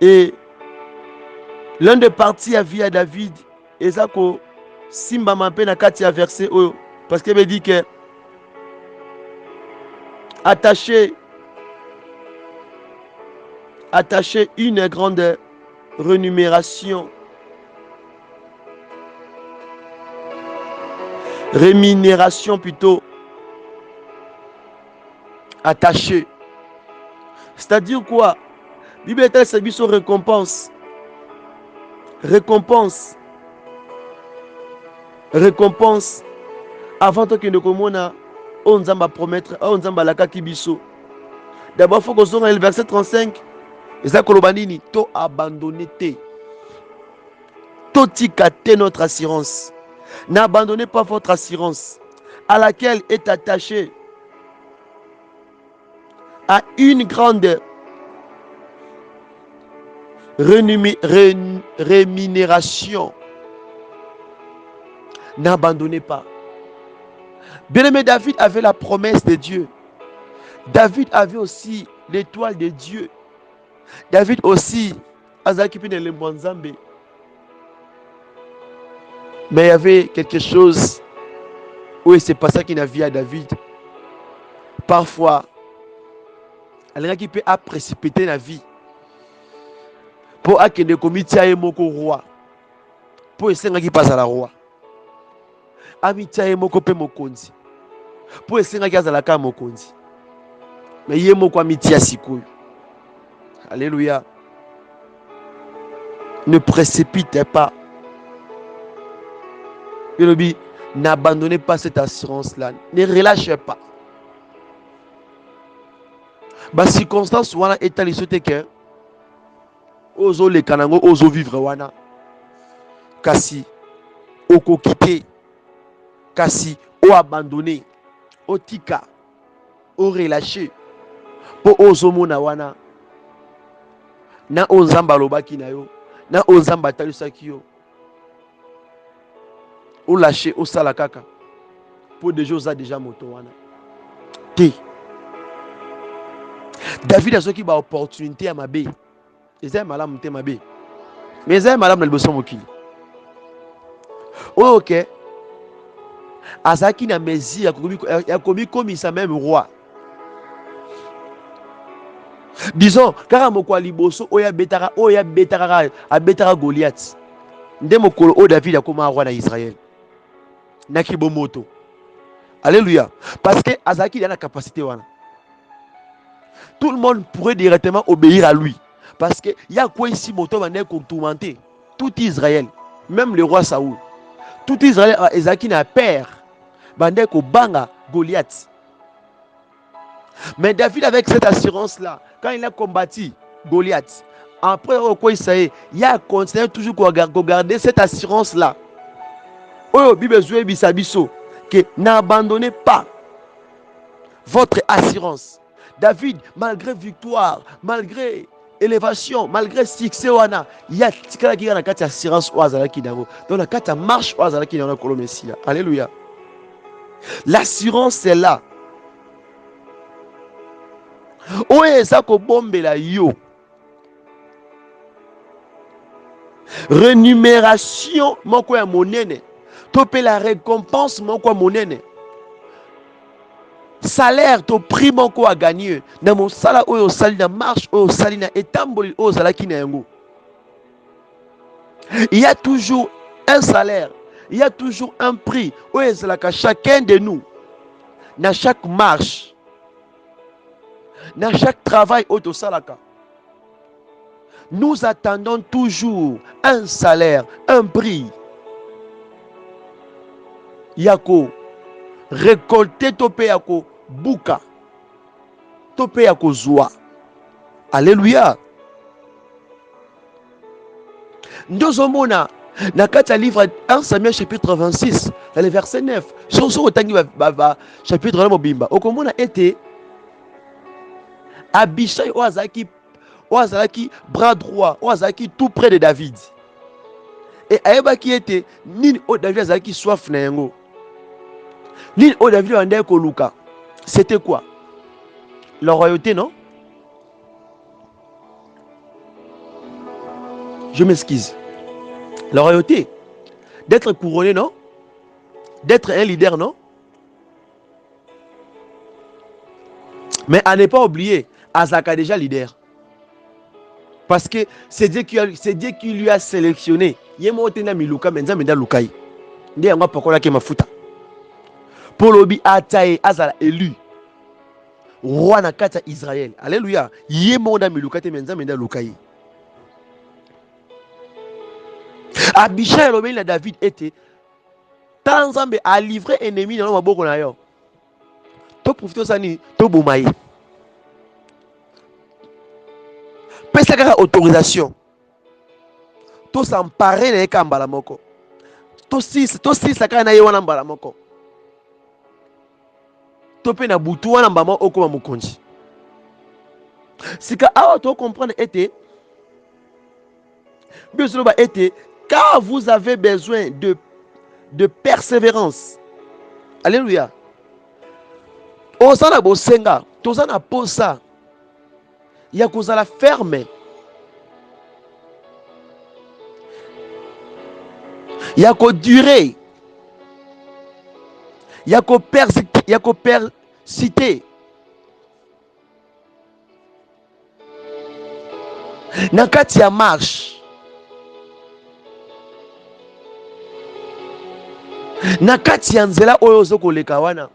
Et l'un des parties à vie à David, et ça que Simba Mampé na kati a versé parce qu'il me dit que attacher une grande rémunération plutôt, attaché, c'est-à-dire quoi? Bible est service aux récompense avant que nous commençons on va promettre on va la kibiso. D'abord il faut que dans le verset 35 eza koloba nini to abandonner te to tika te notre assurance. N'abandonnez pas votre assurance à laquelle est attachée à une grande rémunération. N'abandonnez pas. Bien-aimé, David avait la promesse de Dieu. David avait aussi l'étoile de Dieu. David aussi, mais il y avait quelque chose où c'est pas ça qu'il a vu à David. Parfois, alingaki pe a précipité la vie pour akende komitia ye moko roi pour esengaki pasala roi amitia ye moko pe mokonzi pour esengaki azalaka mokonzi mais ye moko amitia sikoyo. Alléluia. Ne précipitez pas. N'abandonnez pas cette assurance-là. Ne relâchez pas. Ba circonstance wana etali sote ke ozo le kanango ozo vivre wana kasi oko quitter kasi o abandonner o tika o relâcher po ozo mona wana na ozamba lobaki na yo na ozamba talisaki yo o lâcher o sala kaka po déjà oza déjà moto wana te. David a ce qui ba opportunité à mabe. Ezay malamu te mabe. Mais ezay malamu na liboso mokili. Oh ok. Azaki na mesi ya komi komisa même roi. Disons car moko liboso oya betara abetara Goliath. Nde mokolo o David akoma roi na Israël. Na kibomoto. Alléluia. Parce que Azaki a la capacité wana. Tout le monde pourrait directement obéir à lui. Parce qu'il y a quoi ici, moto va tourmenter tout Israël, même le roi Saoul. Tout Israël, Ezaki n'a peur. Bande ko banga Goliath. Mais David, avec cette assurance-là, quand il a combattu Goliath, après, il a continué toujours à garder cette assurance-là. Oh, Bible bisabiso, que n'abandonnez pas votre assurance. David, malgré victoire, malgré élévation, malgré succès, il y a une assurance dans la carte marche Alléluia. L'assurance est là. Oye ça ko bombe la yo. Rémunération moko ya monene. Topé la récompense moko monene. Salaire to prix moko a gagné na mon sala oyo sali na marche oyo sali na etamboli oyo zalaki na yango. Il y a toujours un salaire, il y a toujours un prix oyo zalaka chacun de nous na chaque marche, na chaque travail oyo salaka. Nous attendons toujours un salaire, un prix. Yako récolter topé yako buka topé yako zoa. Alléluia. Ndozomona na kata livre 1 Samuel chapitre 26 dans le verset 9. Soso otangi chapitre na mobimba. Okomona ete Abishai Oazaki bras droit, Oazaki tout près de David. Et ayeba qui était nini o David azaki soif na yango. Nini o David andai ko luka. C'était quoi? La royauté, non? Je m'excuse. La royauté. D'être couronné, non? D'être un leader, non? Mais à ne pas oublier, Azaka déjà leader. Parce que c'est Dieu qui lui a sélectionné. Yemo tena miluka menza menda lukai. Ndi yango pakola ke mafuta. Polobi atae azala élu. Roi na kata Israël. Alléluia. Yemo na miluka te menza menda lukai. Abishai lobeli na David était Tanzambe a livré ennemi dans maboko na yo. To profito sani to bomaye. Pesa kaka autorisation. To s'emparer na ekambala moko. To sisa kaka na ye wana mbala moko. To pe na butu wana mbama okoma mokonzi. Sika awa to comprendre était besoin était car vous avez besoin de persévérance. Alléluia. Osana bosenga, tozana posa. Ya kozala ferme. Ya ko durer. Ya ko persiter. Nakati ya marche. Nakati ya nzela oyo ozokoleka wana.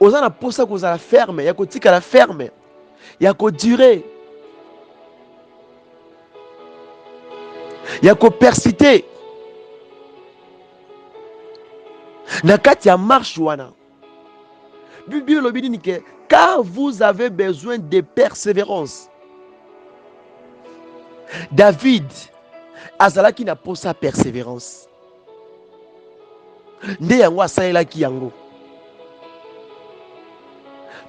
Oza na posa kozala ferme, ya kotika la ferme, ya kodurer, ya kopersiter. Nakati ya marche wana. Bible lobi nini ke car vous avez besoin de persévérance. David azalaki na posa persévérance. Nde yango asalelaki yango.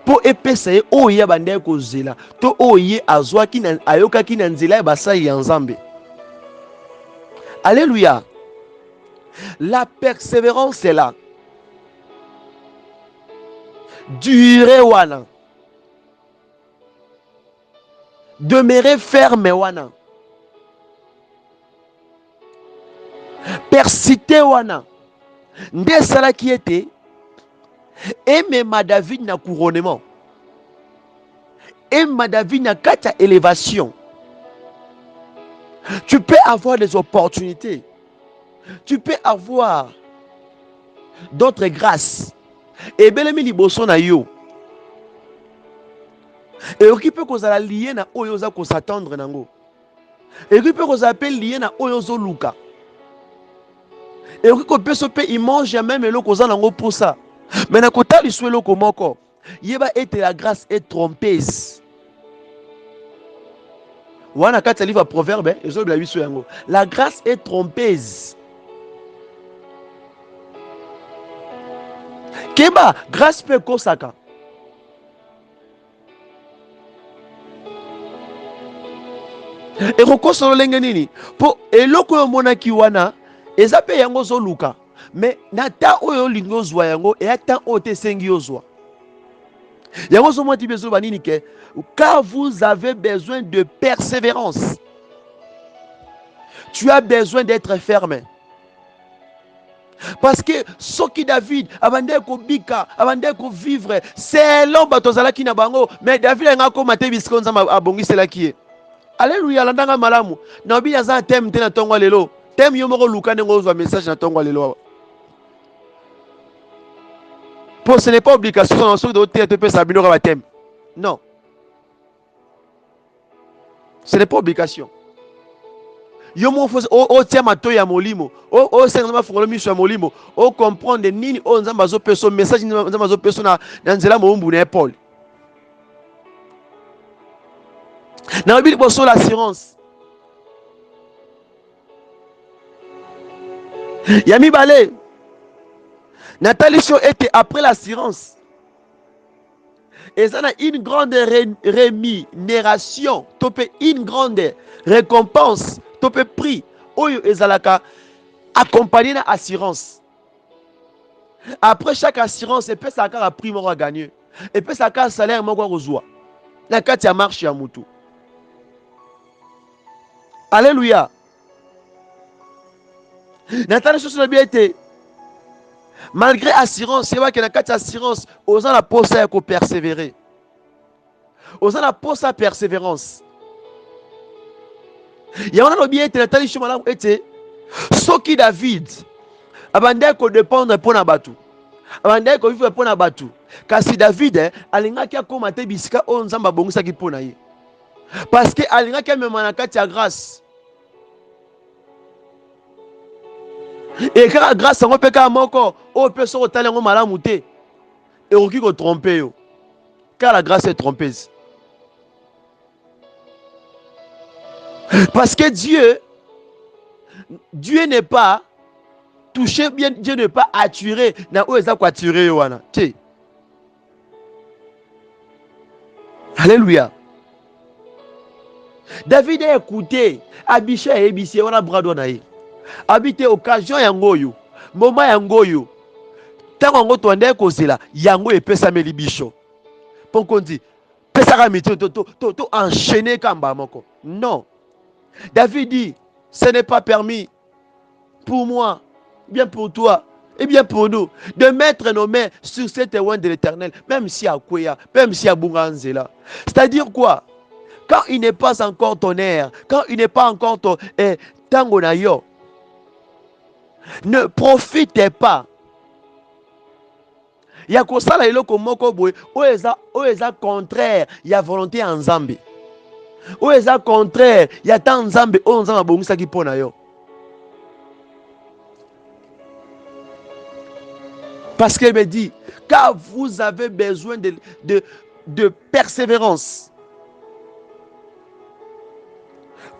Po epesa ye oyo ya bande kozela to oyo azwaki na ayokaki na nzela ya basali ya Nzambe. Alléluia. La persévérance est là. Durer wana. Demeurer ferme wana. Persister wana. Nde sala qui était Emema David na couronnement. Emema David na kata élévation. Tu peux avoir des opportunités. Tu peux avoir d'autres grâces. Et belemi liboso na yo. Et qui peut kozala lié na oyo za ko s'attendre nango. Et qui peut kozala pe lié na oyo zo luka. Et qui peut so pe il mange même eloko za nango pour ça. Mais na kota liswe eloko moko. Yeba ete la grâce est trompeuse. Wana kata livre proverbe ezo bila biso yango. La grâce est trompeuse. Keba grâce pe kosaka. Et roko lenge nini po eloko yo monaki wana eza pe yango zo luka mais nata oyo lingo zwa yango et ata ote sengi ozwa yango zo moti bezo banini ke car vous avez besoin de persévérance. Tu as besoin d'être ferme. Parce que ce qui David abande ko bika abande ko vivre c'est l'homme tozala ki na bango mais David nga ko mate biskonza abongisela ki. Alléluia landanga malamu na obi yaza thème te na tongo lelo thème yo moko luka ngo zwa message na tongo lelo. Pour ce n'est pas obligation dans ce de te peut sabino ka thème. Non. Ce n'est pas obligation. Yo mo fo o tiama to ya molimo o senga ma fongolo miso ya molimo o comprendre nini o nzamba zo peso message nzamba zo peso na nzela mo mbu na Paul. Na Bible boso l'assurance. Yami balé. Nathalie Cho était après l'assurance. Et ça a une grande rémunération, topé une grande récompense, topé prix. Oyo ezalaka accompagné na assurance. Après chaque assurance, et puis ça a prix moko à gagner. Et puis ça a salaire moko à rejoindre. Na kati ya marche ya mutu. Alléluia. Nathalie Cho na bien été. Malgré assurance, c'est vrai que dans la assurance, on a la poste à persévérer. On a la poste à persévérance. Il y a un bien été Nathalie Cho malamu été ce qui David abandé ko dépendre pour na batu. Abandé ko vivre pour na batu. Kasi David alinga ki akoma te bisika o nzamba bongisa ki pona ye. Parce que alinga ki même na kati ya grâce. Et quand grâce à mon péché moko, on peut se retaler en malamuté. Et on peut tromper. Car la grâce est trompeuse. Parce que Dieu n'est pas touché, bien Dieu n'est pas attiré. Na où est-ce qu'on attiré wana? Alléluia. David a écouté, Abisha et Ebissé, on a brado naï. Habiter occasion yangoyo moment yangoyo tango ngo twande ko zela yango epesa meli bisho pour qu'on dit pesa ka miti to enchaîner kamba moko. Non, David dit ce n'est pas permis pour moi, bien pour toi et bien pour nous de mettre nos mains sur cette oint de l'Éternel, même si à Kouya, même si à Bunganzela. C'est-à-dire quoi? quand il n'est pas encore ton air, quand il n'est pas encore ton tango na yo, ne profitez pas. Il y a que ça là, il y a contraire, il y a volonté en Zambie. Il y a contraire, il y a tant Zambie, on a bongisa qui pona yo. Parce qu'il me dit, car vous avez besoin de persévérance.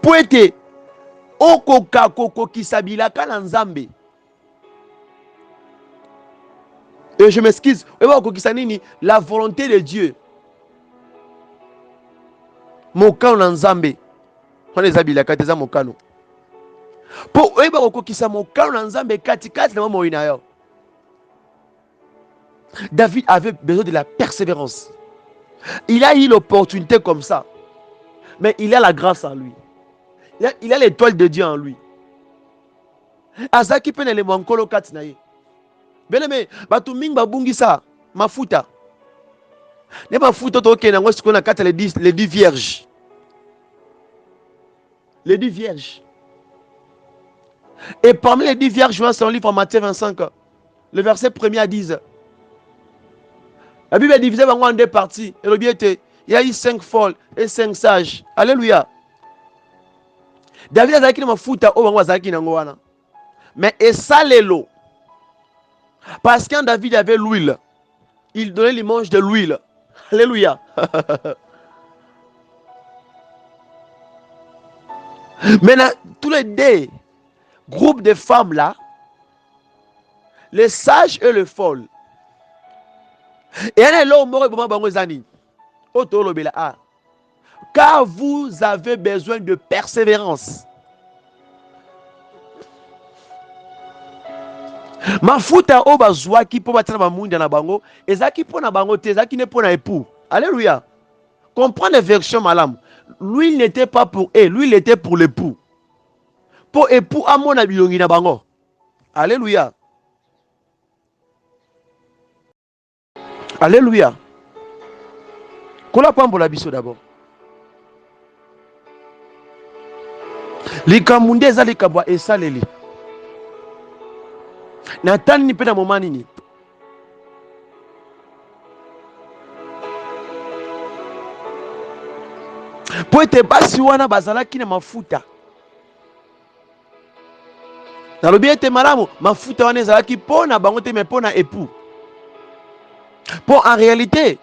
Pour être okoka koko kisabila kana nzambe. Et je m'excuse, la volonté de Dieu. Mokano na nzambe. On les abila kateza mokano. Pour eba okokisa mokano na nzambe kati na mo ina yo. David avait besoin de la persévérance. Il a eu l'opportunité comme ça. Mais il a la grâce en lui. Il a l'étoile de Dieu en lui. Azaki pene le mwankolo kati na ye. Bien-aimé, batu mingi babungisa mafuta. Ne mafuta to ke na ngo sikona kati les 10 vierges. Les 10 vierges. Et parmi les 10 vierges, je vois son livre en Matthieu 25, le verset 1er à 10. La Bible est divisée en deux parties. Et le bien était, il y a eu 5 folles et 5 sages. Alléluia. David a dit mafuta o bango azaki nango wana. Mais esalelo. Parce que quand David avait l'huile, il donnait l'image de l'huile. Alléluia. Maintenant, tous les deux groupes de femmes là, les sages et les folles. Et car vous avez besoin de persévérance. Mafuta o bazwaki po batana ba munda na bango, ezaki po na bango te, ezaki ne po na époux. Alléluia. Comprends les versions malam. Lui n'était pas pour elle, lui il était pour l'époux. Pour époux amona bilongi na bango. Alléluia. Alléluia. Kola pambola biso d'abord. Likamunde eza likabwa esaleli. Natani ni pe na moment nini. Po ete basi wana bazalaki na mafuta. Nalobi ete malamu mafuta wana ezalaki po na bango te mais po na époux. Pour en réalité,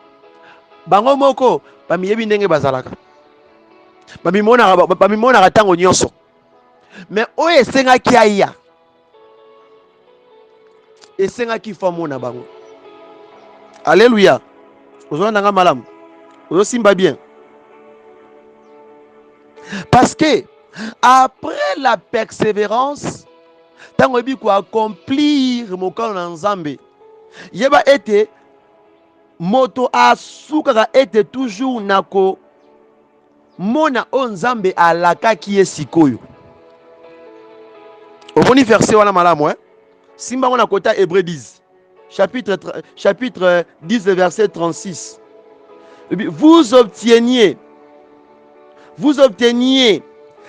bango moko bamiyebi ndenge bazalaka. Bamimona tango nyonso. Mais oyo esengaki aya. Esengaki famo na bango. Alléluia. Ozona nga malamu. Ozo simba bien. Parce que après la persévérance, tango ebi ko accomplir mokano na Nzambe. Yeba ete moto asukaka ete toujours nako mona o Nzambe alakaki ye sikoyo. Oboni verset wana malamu Simba wana kota Hébreux 10 chapitre 10 verset 36. Vous obteniez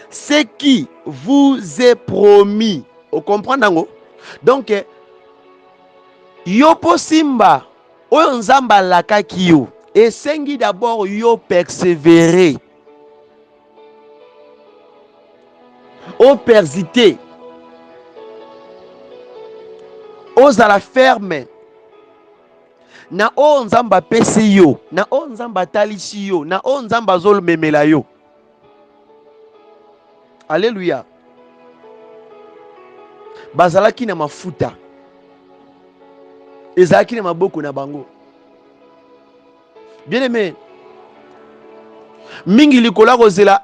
ce qui vous est promis. Vous comprenez? Donc yopo simba oyo Nzamba lakaki yo esengi d'abord yo persévérer, o persiter, ozala ferme na o Nzamba pesi yo, na o Nzamba talisi yo, na o Nzamba zolo memela yo. Alléluia. Bazalaki na mafuta, ezalaki na maboko na bango. Bien aimé, mingi likola kozela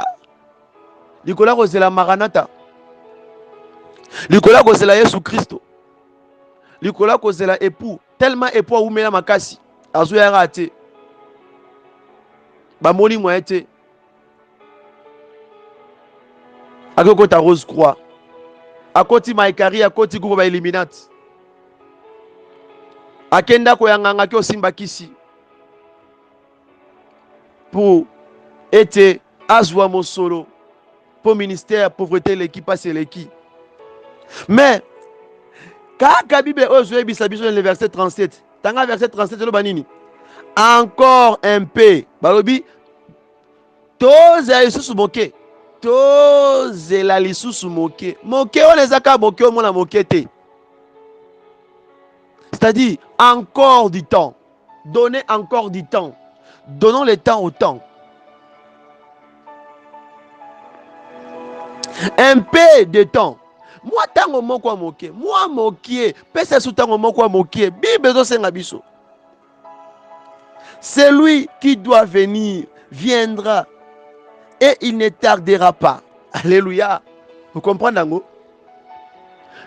Maranatha, likola kozela Yesu Christo, likola kozela époux, tellement époux aumela makasi azoya rate bamoni moyen te akokota Rose Croix, akoti Maikari, akoti groupe ba Illuminati, akenda koyanganga ki osimba kisi pour ete azwa mosolo pour ministère pauvreté l'équipe passe l'équipe. Mais kaka Bible ozoe bisabiso dans le verset 37. Tanga verset 37 lo banini. Encore un peu. Balobi toza lisusu moke. Tozela lisusu moke. Moke on ezaka moke o mona moke te. C'est-à-dire encore du temps. Donnez encore du temps. Donnons le temps au temps. Un peu de temps. Moi tango moko moke. Moi mokie. Pese sous tango moko moke. Bible zo senga biso. Celui qui doit venir viendra et il ne tardera pas. Alléluia. Vous comprenez dango?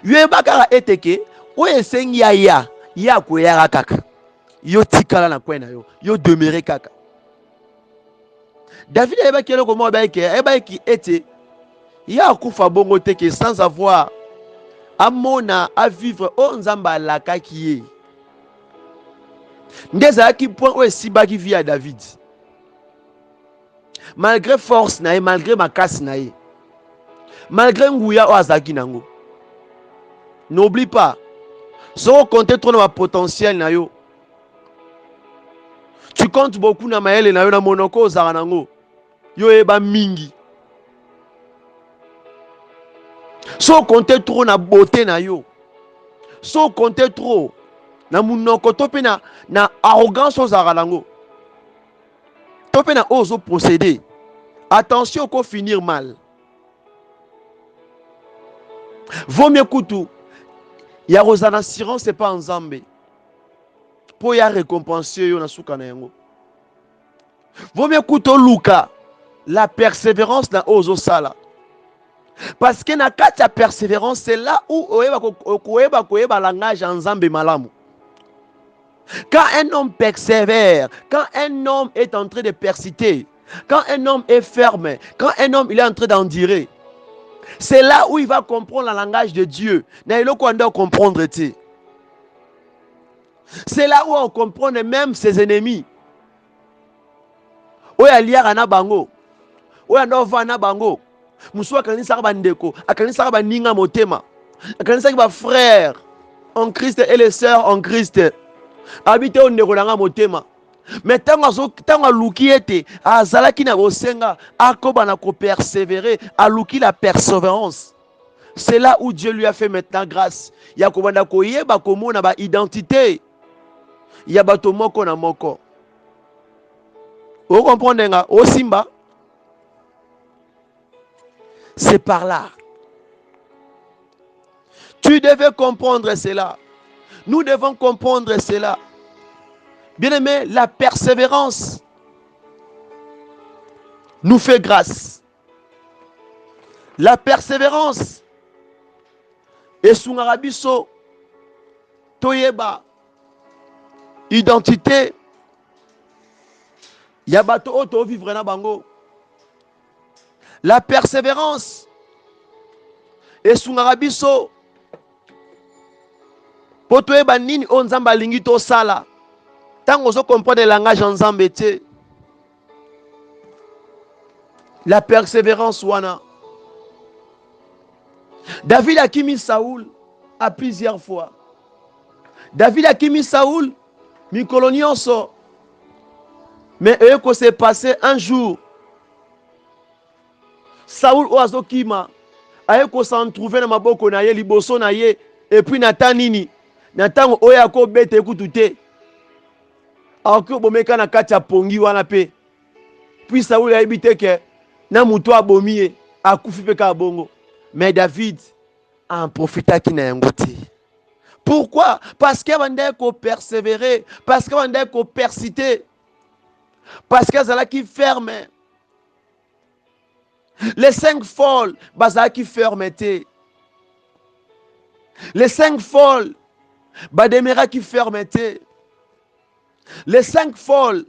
Yeba kaka eteke o esengi ya koyara kaka. Yo tikala na kwena yo. Yo demeurer kaka. David eba kelo komo ba ki ete ya kufa bongo teke sans avoir amona à vivre o nzamba laka kiye. Ndeza ki point o esiba ki via David. Malgré force na ye, malgré makasi na ye, malgré nguya o azaki nango. N'oublie pas, si on compte trop dans potentiel na yo, tu comptes beaucoup na maele na yo na monoko ozara nango, yo eba mingi. Si on compte trop na beauté na yo, si on compte trop na monoko to pe na arrogance ozara nango, to pe na ozo procéder. Attention qu'on finir mal. Vaut mieux koutou. Ya rozana siran c'est pas ensemble. Pour ya récompenser yo na suka na yango. Vaut mieux koutou luka. La persévérance na ozo sala. Parce que na kati ya persévérance c'est là où koeba langage ensemble malamu. Quand un homme persévère, quand un homme est en train de persister, quand un homme est ferme, quand un homme il est en train d'endurer, c'est là où il va comprendre le langage de Dieu. C'est là où on comprend même ses ennemis. Oya liara na bango, oya ndova na bango. Musu akanisa ba ndeko, akanisa ba ninga motema, akanisa ba frères en Christ et les sœurs en Christ. Habite au ndeko nanga motema. Mais tant aluki ete azalaki na bosenga akoba na ko persévérer, aluki la persévérance. C'est là où Dieu lui a fait maintenant grâce. Ya kobanda ko yeba komona ba identité. Ya bato moko na moko. Vous comprenez nga? Au Simba. C'est par là. Tu devais comprendre cela. Nous devons comprendre cela. Bien-aimé, la persévérance nous fait grâce. La persévérance et son arabiso toyeba identité yabato oto vivre na bango. La persévérance et son arabiso potoyeba nini onzamba lingi to sala. Tant qu'on comprend le langage ensemble, la persévérance wana. David a mis Saoul à plusieurs fois. David a mis Saoul, Mikolonionso. Mais eux, s'est passé un jour. Saoul oazo kima. Aye ko s'en trouver na maboko na ye liboso na ye et puis Nathan nini. Nathan oya ko bete ekutute. Alors que bomeka na kati ya pongi wana pe. Puis Saoul a habité que na muto abomi akufi pe ka bongo. Mais David en profita ki na yango te. Pourquoi? Parce qu'il va ko persévérer, parce qu'il va ko persister. Parce que zala qui ferme. Les 5 folles, bazala qui fermeté. Les 5 folles, bademera qui fermeté. Les 5 folles.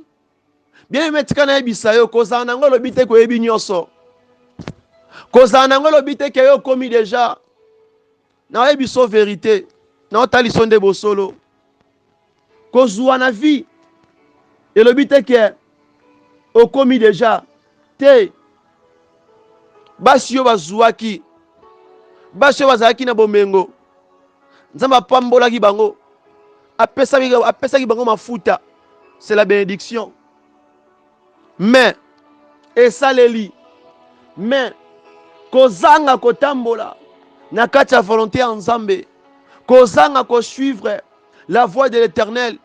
Bien aimé tikana bisayo koza nango lobite ko yebi nyoso. Koza nango lobite ke yo komi déjà. Na yebi so vérité. Na tali sonde bosolo. Kozwa na vie. Et lobite ke o komi déjà. Te basi yo bazwaki, basi yo bazalaki na bomengo, Nzambe apambolaki bango, apesaki bango mafuta, c'est la bénédiction. Mais esaleli, mais kozanga kotambola na kati ya volonté ya Nzambe, kozanga ko suivre la voie de l'Éternel,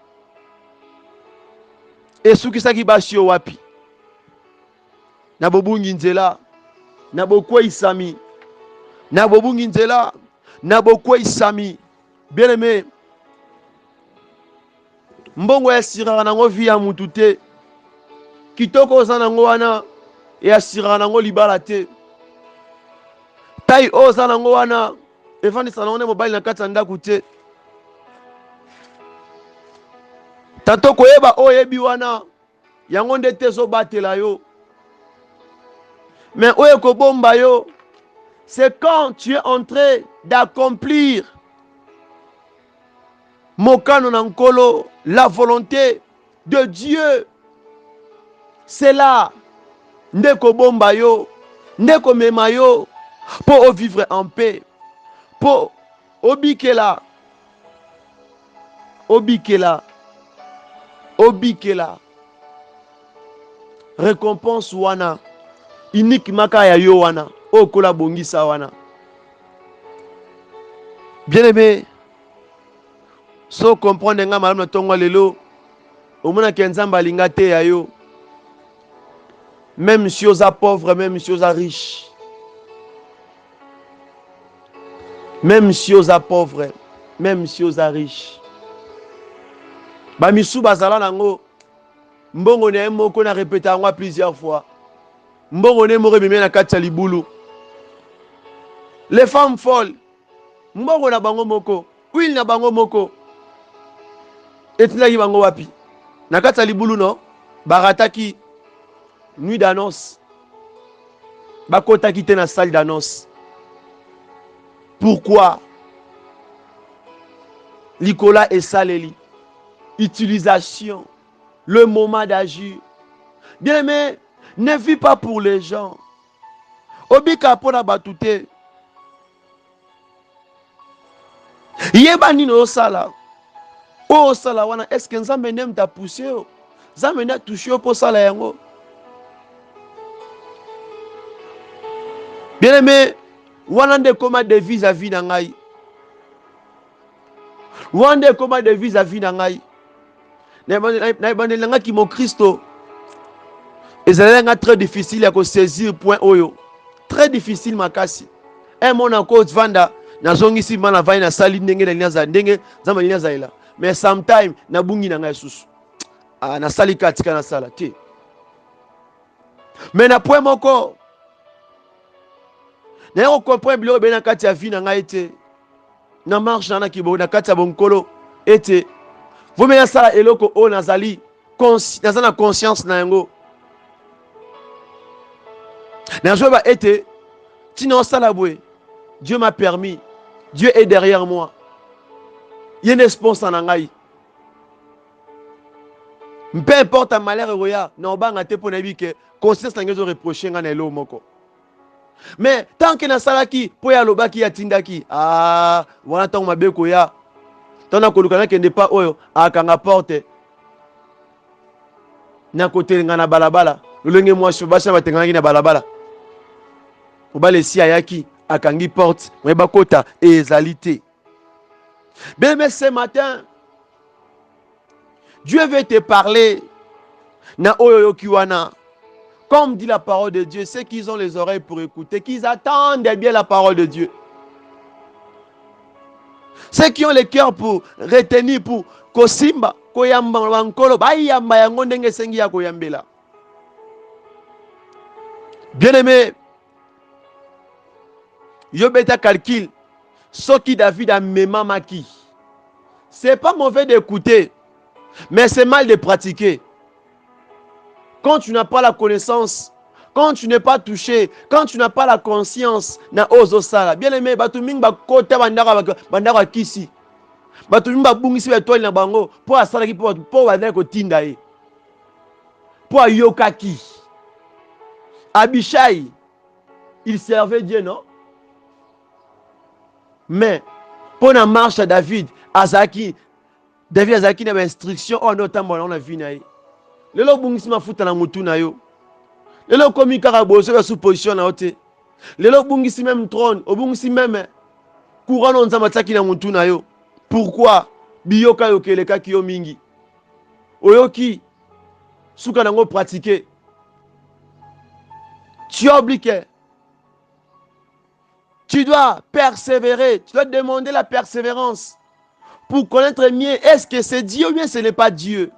esukisaki basi yo wapi? Na bobungi nzela, na bokweisami, na bobungi nzela, na bokweisami. Bien aimé, mbongo ya siraka nango vi ya mutu te, kitoko oza nango wana ya siraka nango libala te, tai oza nango wana efandisa nango ne mobali na kati ya ndako te. Tanto koyeba oyebi wana yango nde te ezobatela yo. Mais oye kobomba yo, c'est quand tu es en train d'accomplir mokano na nkolo, la volonté de Dieu. C'est là nde kobomba yo, nde komema yo pour vivre en paix, pour obikela, obikela, obikela. Récompense wana unique maka ya yo wana okola bongisa wana. Bien aimé, so comprendre nga malamu na tongo lelo, omona ke Nzambe alinga te ya yo. Même si oza pauvre, même si oza riche, même si oza pauvre, même si oza riche, ba misu bazala nango mbongo ne moko na répéter yango plusieurs fois. Mbongo ne moko bimé na kati ya libulu. Les femmes folles, mbongo na bango moko, huile na bango moko, etinaki bango wapi? Na kati ya libulu no, barataki nuit d'annonce, bakotaki te na salle d'annonce. Pourquoi? Likola et saleli, utilisation, le moment d'agir. Bien aimé, ne vis pas pour les gens. Obika pona batute. Yeba nini osala. O osala wana, est-ce que Nzambe n'aime ta poussé? Nzambe n'a touché pour sala yango. Bien aimé, wana nde koma devise à vie na ngai. Wana nde koma devise à vie na ngai. Na ibandeli nanga ki mo Christo. Ezalaka nga très difficile à saisir point oyo. Très difficile makasi. Un mon encore vanda na zongisi mana vai na sali ndenge na nyaza ndenge zamba nyaza ila. Mais sometime na bungi na ngai susu. Ah na sali katika na sala te. Mais na point moko na yo comprendre bilo be na kati ya vie na ngai te. Na marche na kibo na kati ya bonkolo ete. Vous me na sala eloko o nazali na conscience na yango. Najoba été, Tino Salaboué, Dieu m'a permis, Dieu est derrière moi. Il y a une réponse en angaï. Peu importe un malheur roya, non bang a te pour nabi que conscience n'a pas reproché ngane lo moko. Mais tant que na salaki, pour ya lobaki ya tindaki, ah, voilà tant ma beko ya. Tant na kolukana que n'est pas oyo, a kanga porte. Na côté ngana balabala, le ngé moi shobasha batengana na balabala. Obale si ayaki akangi porte weba kota et ezalité. Bien mais ce matin Dieu veut te parler na oyo kiwana. Comme dit la parole de Dieu, ceux qui ont les oreilles pour écouter, qu'ils attendent bien la parole de Dieu. Ceux qui ont le cœur pour retenir, pour kosimba koyamba wankolo bayamba yango ndenge sengi ya koyambela. Bien aimé, yo beta calcul, ce qui David a memamaki. C'est pas mauvais d'écouter, mais c'est mal de pratiquer. Quand tu n'as pas la connaissance, quand tu n'es pas touché, quand tu n'as pas la conscience, na ozo sala. Bien aimé, batuming ba kota bandara kisi. Batuming ba bungisi ba toile na bango, po asala ki po wadai ko tinda e. Po ayokaki. Abishai il servait Dieu, non? Mais, pour la marche à David, David azaki na instruction, oh non, tambola, on a vu naï. Lelo bungisi mafuta na mutu na yo. Lelo komi kaka boso sous position na ote. Lelo bungisi même trône, obungisi même couronne on zamataki na mutu na yo. Pourquoi? Biyoka yokeleka kiyo mingi. Oyoki suka nango pratiquer. Tu as oublié. Tu dois persévérer. Tu dois demander la persévérance pour connaître mieux est-ce que c'est Dieu ou bien ce n'est pas Dieu.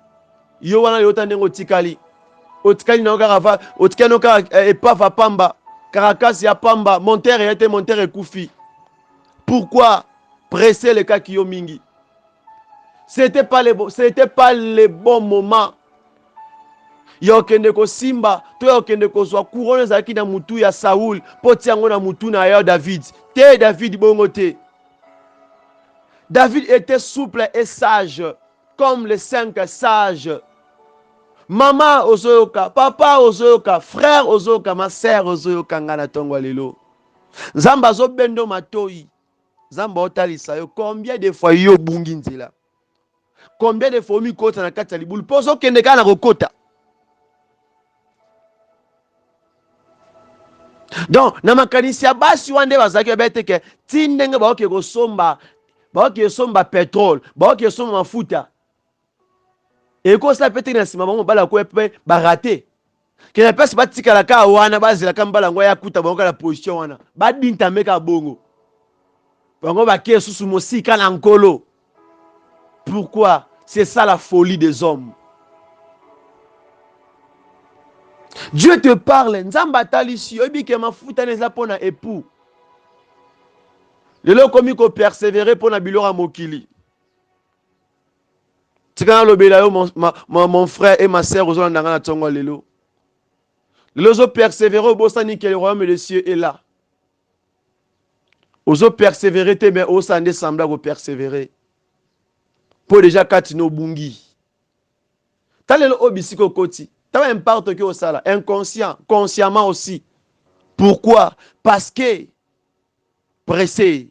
Yo wana yo tande ngotikali. Otikali na okara otikali no kara epava pamba. Caracas ya pamba, monteur était monteur ekufi. Pourquoi presser le cas kiyo mingi? C'était pas le bon moment. Yo kende ko simba, to yo kende ko zwa couronne zaki na mutu ya Saoul, poti yango na mutu na ya David. Te David bongo te. David était souple et sage, comme les 5 sages. Maman ozoyoka, papa ozoyoka, frère ozoyoka, ma sœur ozoyoka ngana tongwa lelo. Zamba zo bendo matoi. Zamba otalisa yo combien de fois yo bungi nzela. Combien de fois mi kota na kata libulu pozo kende kana kokota. Donc na makanisi ya basi wande bazaki bete ke tindenge ba oke ko somba pétrole, ba oke somba mafuta. Et quand ça peut être na sima bango bala ko pe baraté. Que na pesa batika la ka wana bazila kambala ngo ya kuta bango la position wana. Ba dinta meka bongo. Bango ba ke susu mosika na nkolo. Pourquoi? C'est ça la folie des hommes. Dieu te parle, nzamba talisi obi ke mafuta neza pona époux. Lelo komi ko persévérer pona bilora mokili. Tika lobela yo mon frère et ma sœur ozona ndanga na tongo lelo. Lelo zo persévérer bosani que le royaume des cieux est là. Ozo persévérer te mais osande sembla ko persévérer. Pour déjà katino bungi. Talelo obisiko koti. T'as un part que au sala, inconscient, consciemment aussi. Pourquoi? Parce que pressé.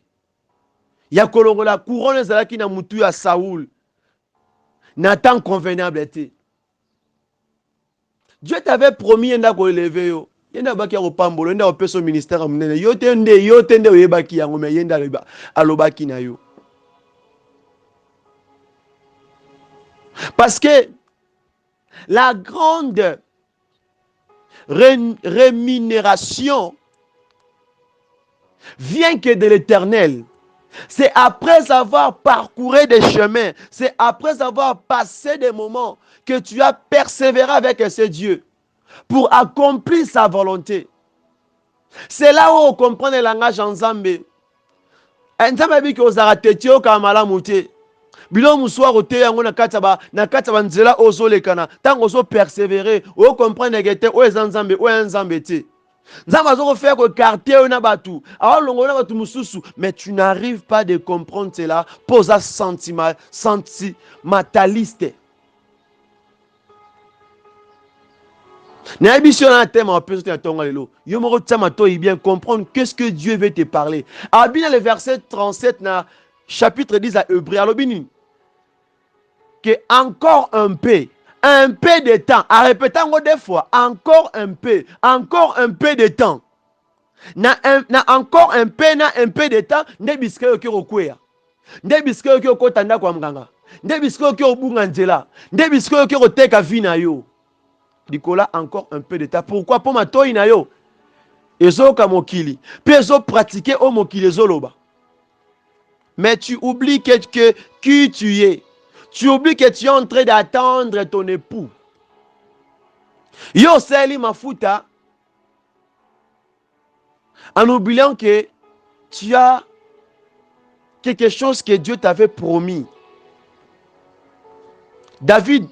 Ya kolongo la couronne zalaki na mutu ya Saoul. N'attend convenable été. Dieu t'avait promis yenda ko élever yo. Yenda baki ya kopambolo, yenda opesa au ministère amnene. Yo tende oyebaki yango me yenda alobaki na yo. Parce que la grande rémunération vient que de l'Éternel. C'est après avoir parcouru des chemins, c'est après avoir passé des moments que tu as persévéré avec ce Dieu pour accomplir sa volonté. C'est là où on comprend le langage en Zambé. Nzambe biki ozara tetio kamala muté. Bilo muswa rote yango na kataba nzela ozolekana tango ozo persévérer o comprendre que te o ezanzambe o enzambe te. Nzamba zo faire que quartier na batu awa longo na batu mususu mais tu n'arrives pas de comprendre cela posa sentimentaliste. Na émission na thème en plus de tonga lelo. Yo moko tsama to bien comprendre qu'est-ce que Dieu veut te parler. Abina le verset 37 na chapitre 10 à Hébreux alobini que encore un peu de temps, à répéter des fois, encore un peu de temps. Encore un peu de temps, ne biske yo ki rokwea. Ne biske yo ki okotanda kwa mganga. Ne biske yo ki obunga nzela. Ne biske yo ki roteka vina yo. Nicolas, encore un peu de temps. Pourquoi? Pour ma toi na yo. Ezo ka mokili. Puis ezo pratiquer au mokili zoloba. Mais tu oublies qui tu es. Tu oublies que tu es en train d'attendre ton époux. Yo seli mafuta. En oubliant que tu as quelque chose que Dieu t'avait promis. David,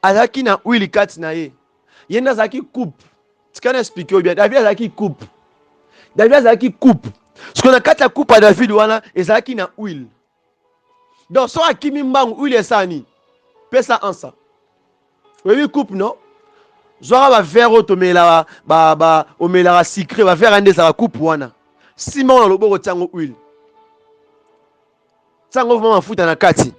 azaki na huile kat na ye. Yenda zaki coupe. Tu peux expliquer bien. David azaki coupe. Ce qu'on a quatre coupe à David wana ezaki na huile. Donc so akimi mbangu huile sani. Pesa ansa. Oui coupe non. Zora va faire automela omela sucré va faire ande sa coupe wana. Simon lo boko tango huile. Tango mama futa na kati.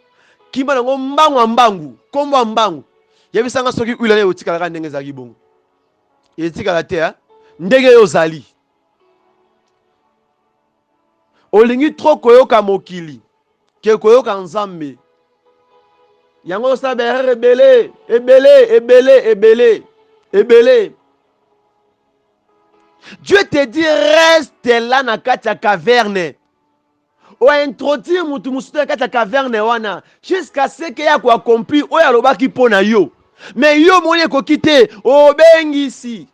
Kimba ngo mbangu kombo mbangu. Yebisanga soki huile ne otika la ndenge za kibongo. Yetika la te ndenge yo zali. Olingi trop koyoka mokili. Ke koyoka nzambe. Yango sabe ebele. Dieu te dit reste là na kati caverne. O introduire mutu musutu na kati caverne wana jusqu'à ce que ya ko accomplir o ya lobaki pona yo. Mais yo moni ko kite o bengisi.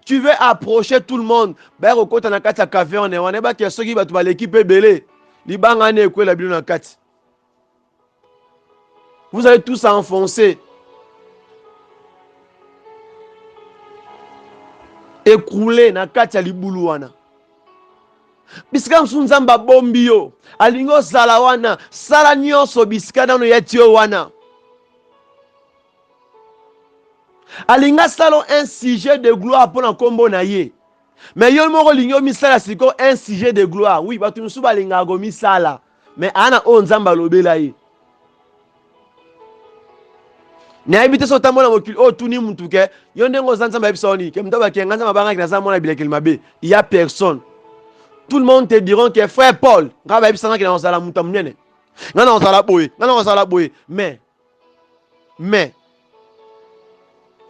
Tu veux approcher tout le monde. Ba ko kota na kati caverne wana ba ke soki batu ba l'équipe ebele. Libanga ne ko la bilo na kati. Vous allez tous enfoncer. Écrouler na kati ya libulu wana. Bisika msunzamba bombi yo. Alingo sala wana. Sala nyonso bisika nano yetio wana. Alinga salo un sujet de gloire pour na kombo na ye. Mais yo moko lingo misala siko un sujet de gloire. Oui, batu msuba linga go misala. Mais ana o nzamba lobela ye. Na habite so tamona mokili o tuni muntu ke yo ndengo zanzamba ebisoni ke mtaba ke nganza mabanga ki naza mona bilekeli mabe. Il y a personne. Tout le monde te diront que frère Paul, ngaba ebisanga ki na osala muta munene. Ngana osala boye, mais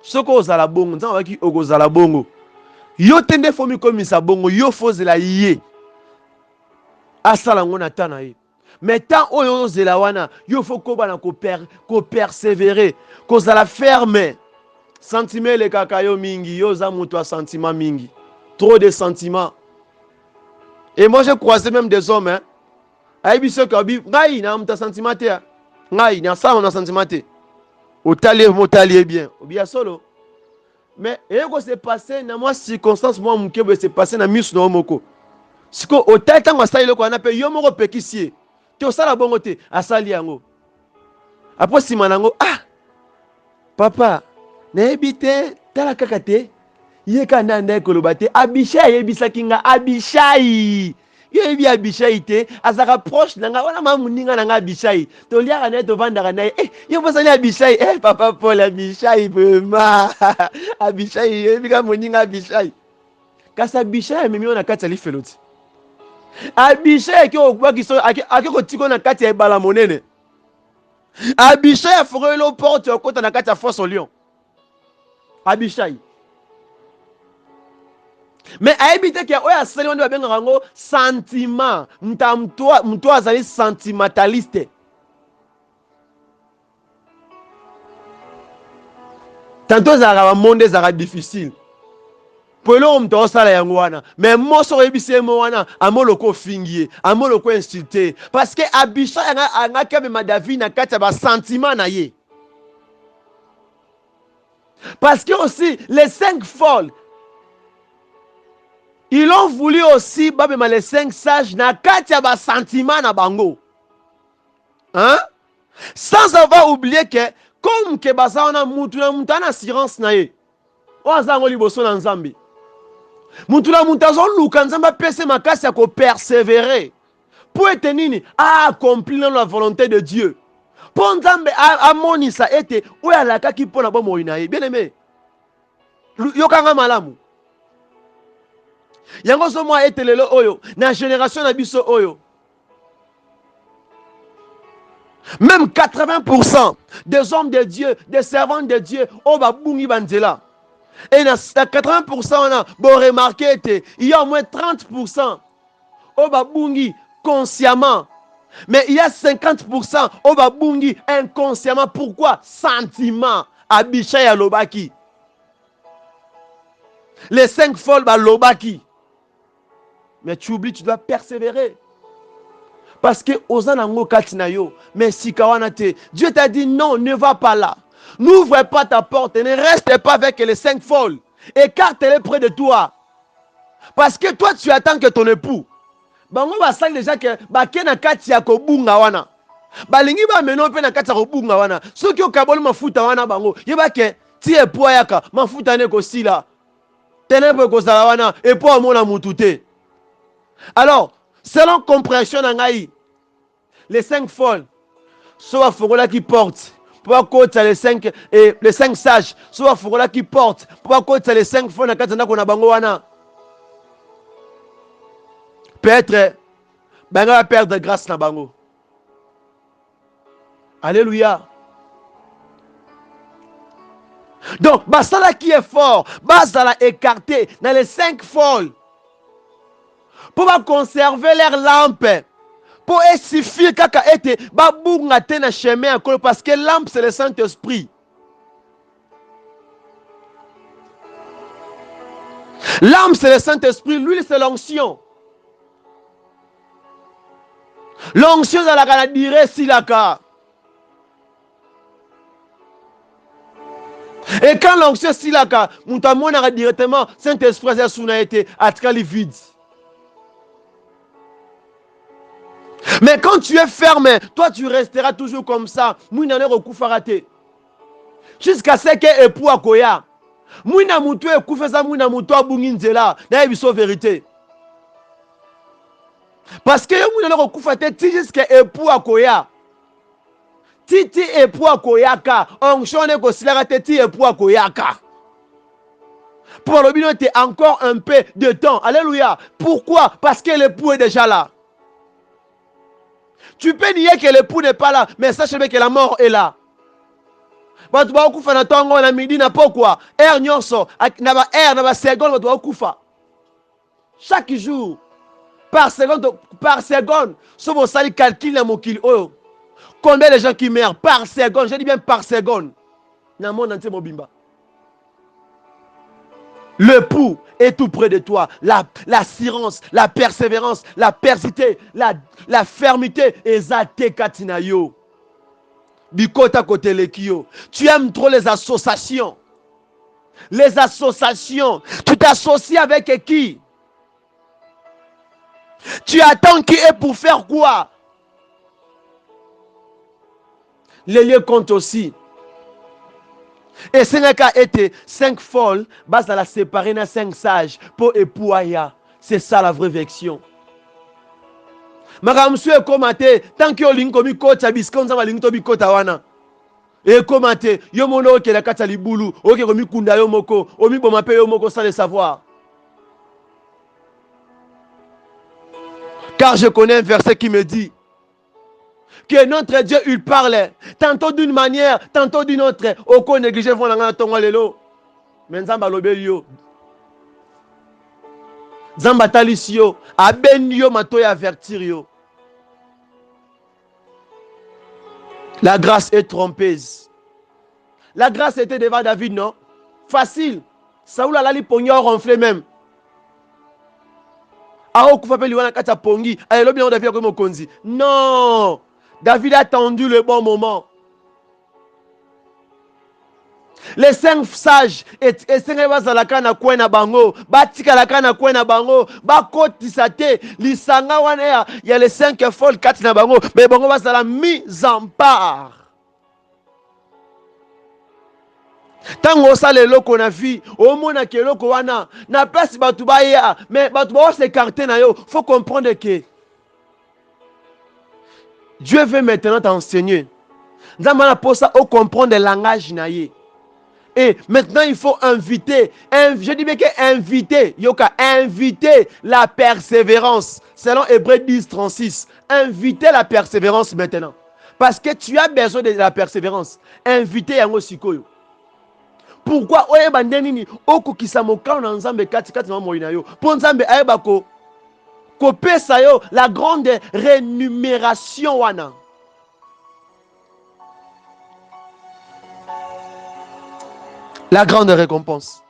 soko osala bongo nzamba ki okozala bongo. Yo tende fomi komisa bongo yo fozela ye. Asala ngona tana ye. Mais tant oyo zela wana, yo faut ko bana ko persévérer, ko zala ferme. Sentiment le kakayo mingi, yo za mutu a sentiment mingi. Trop de sentiments. Et moi j'ai croisé même des hommes hein. Aibi so ko bi ngai na muta sentiment te. Ngai na sa na sentiment te. Otali bien. Obi solo. Mais eko se passé na moi circonstance moi mukebe se passé na misu no moko. Siko otata ngwa ile ko na pe yo moko pekisie. Te osala bongo te asali yango. Après sima nango papa na ebite tala kaka te yeka nanda koloba te Abishai yebisaki nga Abishai. Yo ebi Abishai te azaka proche nanga wana mamuninga nanga Abishai. To liaka na to vandaka na yo posani Abishai papa Paul Abishai vraiment Abishai yebika muninga Abishai. Kasa Abishai memi ona kati ali feloti. Abishai ki okubaki so akiko tiko na kati ya ebala monene. Abishai afore lo porte okota na kati ya fosse au lion. Abishai. Mais aibite ki oya sali wande babenga rango sentiment. Mtu azali sentimentaliste. Tantôt zara monde zara difficile. Polo mto osala yango wana mais moso yebise mo wana amoloko fingier amoloko insulter parce que Abishai anga kebe David na kati ba sentiment na ye parce que aussi les 5 folles ils ont voulu aussi babema les 5 sages na kati ba sentiment na bango hein sans avoir oublié que comme ke baza na mutu na assurance na ye ozango liboso na nzambe. Mutula mutazon luka nzamba pese makasi ya ko persévérer pour être nini accomplir la volonté de Dieu. Pour nzambe amonisa ete oya lakaki pona bomo inaye. Bien aimé. Yokanga malamu. Yango so moi ete lelo oyo na génération na biso oyo. Même 80% des hommes de Dieu, des servants de Dieu, oba bungi banzela. Et dans 80%, on a bon remarqué, il y a au moins 30% au babungi consciemment. Mais il y a 50% au babungi inconsciemment. Pourquoi? Sentiment. Abishai à Lobaki. Les 5 folles à Lobaki. Mais tu oublies, tu dois persévérer. Parce que Ozanango Katinayo, mais si Kawanate, Dieu t'a dit non, ne va pas là. N'ouvre pas ta porte et ne reste pas avec les 5 folles. Écarte-les près de toi. Parce que toi, tu attends que ton époux. Bango va savoir déjà que bakena kati ya kobunga wana. Balingi ba meno pe na kati ya kobunga wana. Soki o kaboli mafuta wana bango, yeba ke ti epu ayaka mafuta ne kosila ténèbre kozala wana epu amona mutu te. Alors selon compréhension na ngai les 5 folles soit fokola qui porte pour côté les 5 et les 5 sages soit fokola qui porte pour côté les 5 folles na katana kona bango wana peut-être bango va perdre grâce na bango. Alléluia. Donc, basala qui est fort, basala écarté dans les 5 folles pour conserver leur lampe, pour suffire kaka ete babunga te na chemin parce que lampe c'est le Saint-Esprit. Lampe c'est le Saint-Esprit, l'huile c'est l'onction. L'onction c'est la dire silaka. Et quand l'onction silaka, moutamon a directement Saint-Esprit a souna été atkali vide. Mais quand tu es fermé, toi tu resteras toujours comme ça. Mouina ne recoufaraté. Jusqu'à ce que époux a koya. Mouina moutou e koufesa mouina moutou a bunginzela. Na ebiso vérité. Parce que mouina ne recoufaraté jusqu'à époux a koya. Titi epu akoyaka onction ne kosilaka te ti epu akoyaka pour le bino te encore un peu de temps. Alléluia. Pourquoi? Parce que l'époux est déjà là. Tu peux nier que l'époux n'est pas là, mais sache bien que la mort est là. Batu ba okufa na tongo na midi na pourquoi air nyonso na ba air na ba seconde batu ba okufa chaque jour par seconde so bo sali calcul na mokili oyo. Combien de gens qui meurent par seconde? Je dis bien par seconde. Dans le monde entier, Mobimba. Le pouls est tout près de toi. L'assurance, la persévérance, la persité, la fermeté. Ezate katinayo. Bikota kote lekio. Tu aimes trop les associations. Les associations. Tu t'associes avec qui? Tu attends qui est pour faire quoi? Les lieux comptent aussi. Et c'est été 5 folles, base à la séparer dans 5 sages pour épouaya. C'est ça la vraie version. Maramsu est commenté, tant que yon komi kota biskonza ma linto bi kota wana. Et commenté, yo mono ke la kata libulu, oke komi kunda yo moko, omi bomape yo moko sans le savoir. Car je connais un verset qui me dit que notre Dieu, il parle tantôt d'une manière, tantôt d'une autre. Oko négligé font la tonga lelo. Mais nzamba lobeli yo. Nzamba talis yo, aben yo mato ya avertir yo. La grâce est trompeuse. La grâce était devant David, non? Facile. Saoul a lali pognon ronflé même. Aho kufa pe liwana kata pongi, ayelo bien David ko mo konzi. Non. David a attendu le bon moment. Les 5 sages et 5 bazalaka na kwena bango, batika la kana kwena bango, bakotisa te lisanga wana ya les 5 folles 4 na bango, mais bango bazala mise en part. Tango sa leloko na vie, au mona ke loko wana, na place batu ba ya, mais batu ba s'écarter na yo, faut comprendre que Dieu veut maintenant t'enseigner. Nzamba pour ça, on comprend le langage naïe. Et maintenant, il faut inviter. Je dis bien que inviter. Yoka, inviter la persévérance. Selon Hébreux 10, 36. Inviter la persévérance maintenant. Parce que tu as besoin de la persévérance. Inviter yango sikoyo. Pourquoi? Oye bandenini. Oko kisamoka na nzambe kati kati na moina yo. Pour nzambe ayebako. Kopesayo la grande rémunération wana. La grande récompense.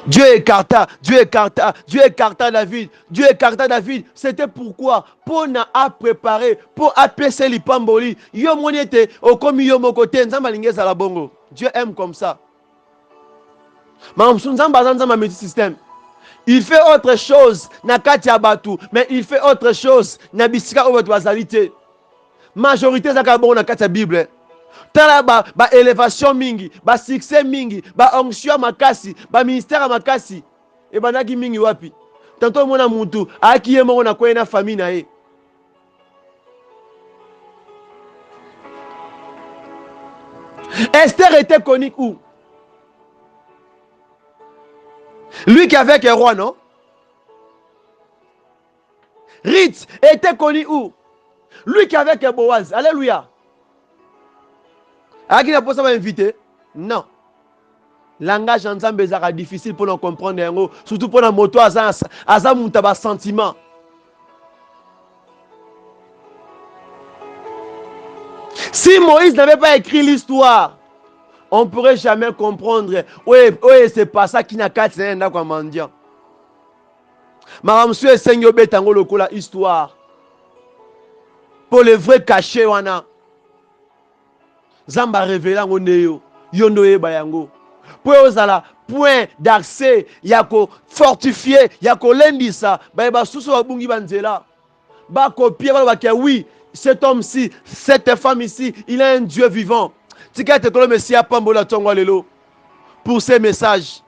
Dieu écarta David. Dieu écarta David. C'était pourquoi? Pour na a préparé, pour apaiser les pamboli. Yo monete, au comme yo mokote, nzamba lingeza la bongo. Dieu aime comme ça. Il fait autre chose na kati ya batu, mais il fait autre chose na bisika oyo bazalité. Majorité ezaka bongo na kati ya Bible. Tala ba élévation mingi, ba succès mingi, ba onction makasi, ba ministère makasi. E banaki mingi wapi? Tantôt mona mutu aki ye moko na koye na famille na ye. Esther était connue où? Lui qui avait un roi, non? Ruth était connu où? Lui qui avait un Boaz. Alléluia. À qui n'a pas ça invité? Non. Langage ensemble est difficile pour nous comprendre. Surtout pour nos motos, à mon sentiment. Si Moïse n'avait pas écrit l'histoire, on ne pourrait jamais comprendre. Oui, c'est pas ça qui n'a qu'à être comme mendiant. Madame Sue Seigneur Betango lokola histoire. Pour le vrai caché wana. Zamba révélant oneyo. Yondo e bayango. Pour ozala point d'accès yako fortifié yako lendisa ba ba susu babungi banzela. Ba copier ba ke oui, cet homme-ci, cette femme ici, il est un Dieu vivant. Tika te kolo Messia pambola tongo lelo. Pour ces messages.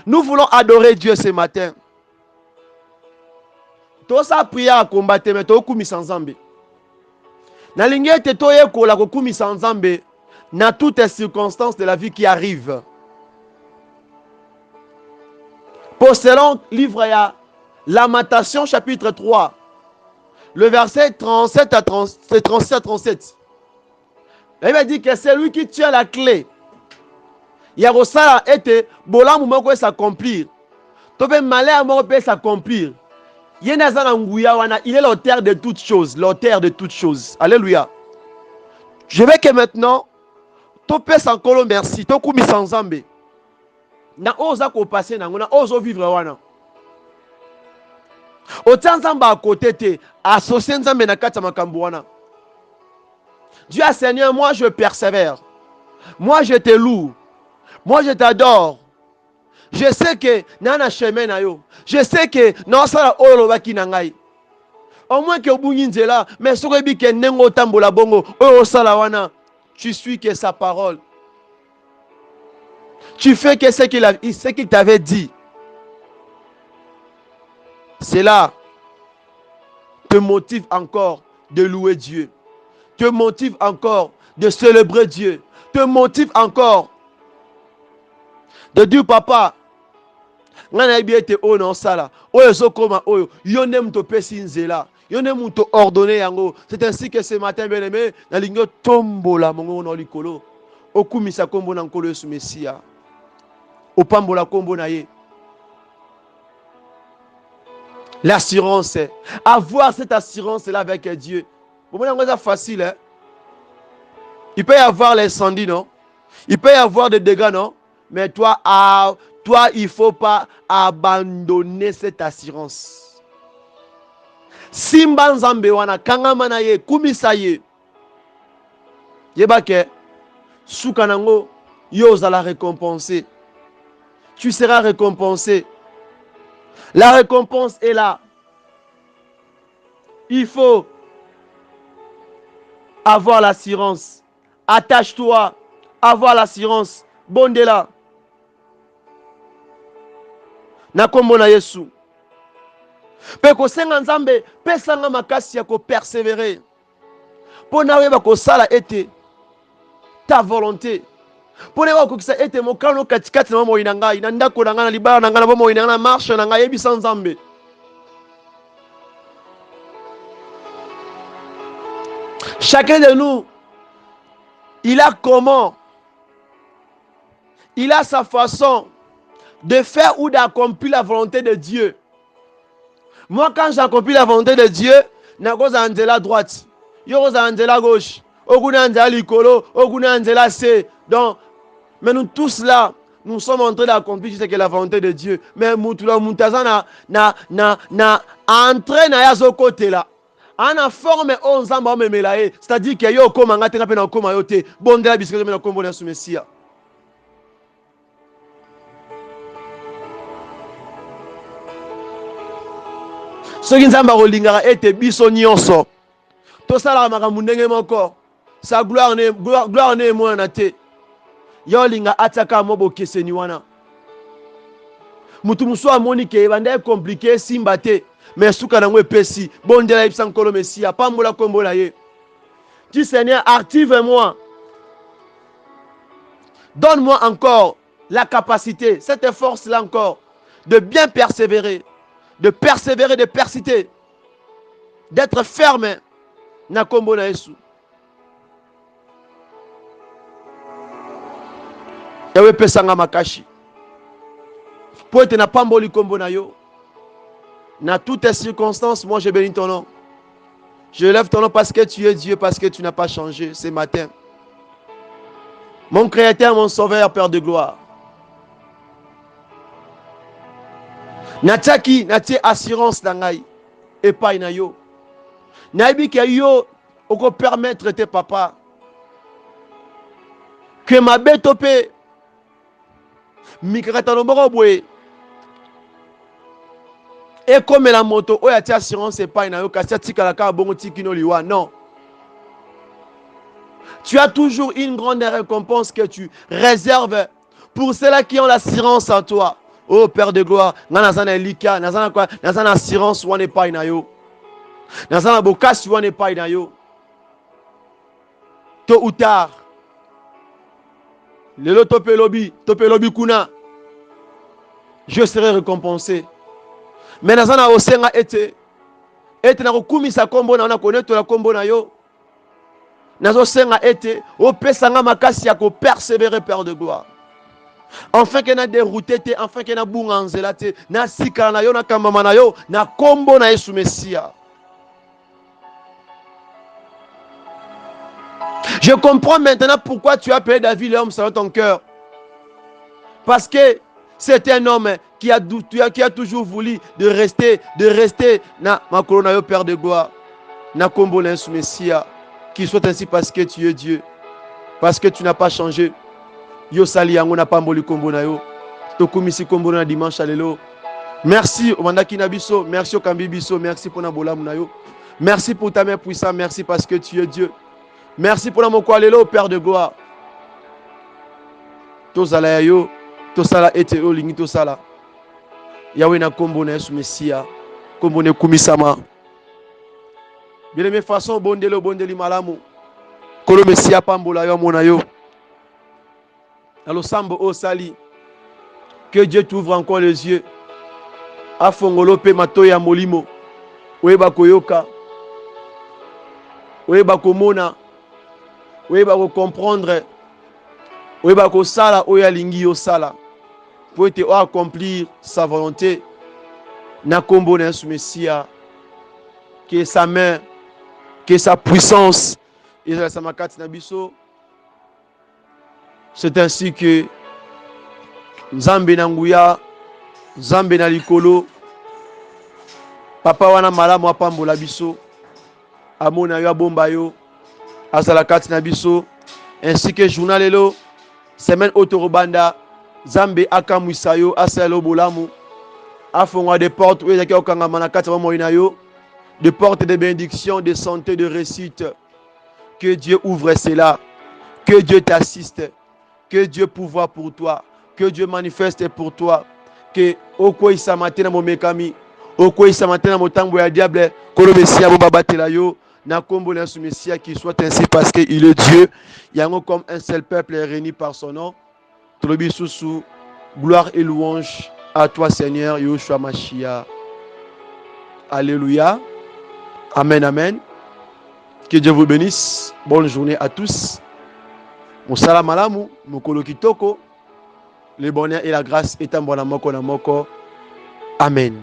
Nous voulons adorer Dieu ce matin. Tout ça prière à combattre, mais tout kumi sans zambe. Na lingé te toye ko la kumi sans zambe, na toutes les circonstances de la vie qui arrivent. Pour selon livre ya Lamentation chapitre 3, le verset 37 à 37. Il m'a dit que c'est lui qui tient la clé. Yarosala était bola moko s'accomplir. Tobe malheur moko s'accomplir. Il est l'auteur de toutes choses. L'auteur de toutes choses. Alléluia. Je veux que maintenant, tu peux s'en colo merci. Tu peux sans zambe. Na oza ko passer na ngona ozo vivre wana. Autant zamba à côté te associé nzambe na kata makambo wana. Dieu a Seigneur, moi je persévère. Moi je te loue. Moi je t'adore. Je sais que nana chemin na yo. Je sais que non sala olo baki na ngai. Au moins que obungi nzela, mais soki bi ke nengo tambola bongo, o sala wana, tu suis que sa parole. Tu fais que ce qu'il t'avait dit. Cela te motive encore de louer Dieu. Te motive encore de célébrer Dieu. Te motive encore de dire papa, ngana biete o na sala oyo sokoma oyo yone mto pesi nzela yone mto ordonné yango. C'est ainsi que ce matin bien aimé na lingo tombola mongo na likolo okumisa kombo na nkolo Yesu Mesia opambola kombo na ye. L'assurance, avoir cette assurance là avec Dieu. Bon, c'est facile, hein? Il peut y avoir l'incendie, non? Il peut y avoir des dégâts, non? Mais toi, il ne faut pas abandonner cette assurance. Simba nzambe wana kangama na ye kumisa ye. Yebake sukanango yo zala récompensé. Tu seras récompensé. La récompense est là. Il faut avoir l'assurance. Attache-toi. Avoir l'assurance. Bondela. Nakombo na Yesu. Pe ko senga nzambe, pe sanga makasi ya ko persévérer. Po na weba ko sala ete ta volonté. Po na weba ko kisa ete mokano katikati na mo inangai, na ndako na ngana libala na ngana mo inanga na marche na ngai yebi sans nzambe. Chacun de nous, il a comment? Il a sa façon de faire ou d'accomplir la volonté de Dieu. Moi, quand j'accomplis la volonté de Dieu, je suis à la droite, je suis à la gauche, je suis à la likolo, je suis à la C. Donc, mais nous tous là, nous sommes en train d'accomplir ce que la volonté de Dieu. Mais nous entraîné à ce côté là. En forme c'est-à-dire que yo comme un gâteau na comme yote bon de la biscuit na comme bon Messia. Ce qui nzamba rolingara ete biso nyonso To sala makambo ndenge moko. Sa gloire ne moi na te. Yo linga ataka mo bokeseni wana. Mutu muso amoni ke banda compliqué simba te. Mais suka nango epesi. Bondela ipsa nkolo Messia. Pambola kombo na ye. Dis Seigneur, active-moi. Donne-moi encore la capacité, cette force-là encore, de bien persévérer, de persister, d'être ferme. Na kombo na Yesu. Yawe pesanga makashi. Pour être na pamboli kombo na yo. Na toutes les circonstances, moi je bénis ton nom. Je lève ton nom parce que tu es Dieu, parce que tu n'as pas changé ce matin. Mon Créateur, mon Sauveur, Père de gloire. Nataki, nati assurance dangai. Et pas na yo. Naibi ke yo, oko permettre tes papa. Que ma bête opé. Mikratano boko boye. Et comme la moto, oh, y'a assurance et pas na yo, kasi tika la ka bongo tikino liwa. Non. Tu as toujours une grande récompense que tu réserves pour ceux-là qui ont l'assurance en toi. Oh Père de gloire, nazana lika, nazana quoi, nazana assurance ou n'est pas na yo. Nazana bokas ou n'est pas na yo. Tôt ou tard. Lelo topelobi kuna. Je serai récompensé. Mais nazana osenga ete na kokumisa kombo na ona connaître la kombo na yo. Nazo senga ete o pesanga makasi ya ko persévérer Père de gloire. Enfin que na dérouté te, enfin que na bunga nzela te, na sika na yo na kambama na yo, na kombo na Yesu Messia. Je comprends maintenant pourquoi tu as appelé David l'homme selon ton cœur. Parce que c'est un homme qui a toujours voulu de rester na makolo na yo Père de gloire. Na kombo na Yesu Messia. Qu'il soit ainsi parce que tu es Dieu. Parce que tu n'as pas changé. Yo sali yango na pamboli kombo na yo. Tokumisi kombo na dimanche alelo. Merci au mandaki na biso, merci au kambi biso, merci pour na bolamu na yo. Merci pour ta main puissante, merci parce que tu es Dieu. Merci pour la moko alelo Père de gloire. Tozala yo, tosala ete o lingi tosala. Yawe na kombo na Yesu Messia, kombo ne kumisama. Bien-aimé façon bondeli malamu. Kolo Messia pambola yo mona yo. Alors sambo o sali. Que Dieu t'ouvre encore les yeux. Afongolo pe matoya molimo. Oyeba koyoka. Oyeba komona. Oyeba ko comprendre. Oyeba ko sala oya lingi yo sala. Pour te accomplir sa volonté. Na kombo na Yesu Messia. Que sa main, que sa puissance, c'est ainsi que Nzambe na nguya, Nzambe na likolo, Papa wana malamu apambola biso, amona yo abomba yo, azala kati na biso, ainsi que journal elo, semaine autorobanda, Nzambe akamwisa yo, asalo bolamu, afonga des portes où ezaki okanga manakati wa moina yo. De portes de bénédiction, de santé, de réussite. Que Dieu ouvre cela. Que Dieu t'assiste. Que Dieu pourvoie pour toi. Que Dieu manifeste pour toi. Que oko isa matena mo mekami. Oko isa matena mo tambo ya diable. Kolo Messia mo babatela yo. Na kombo na Yesu Messia qui soit ainsi parce qu'il est Dieu. Yango comme un seul peuple est réuni par son nom. Tolobi susu. Gloire et louange à toi Seigneur Yoshua Mashiach. Alléluia. Amen, amen. Que Dieu vous bénisse. Bonne journée à tous. Mosala malamu, mokolo kitoko. Le bonheur et la grâce est en bon moko na moko. Amen.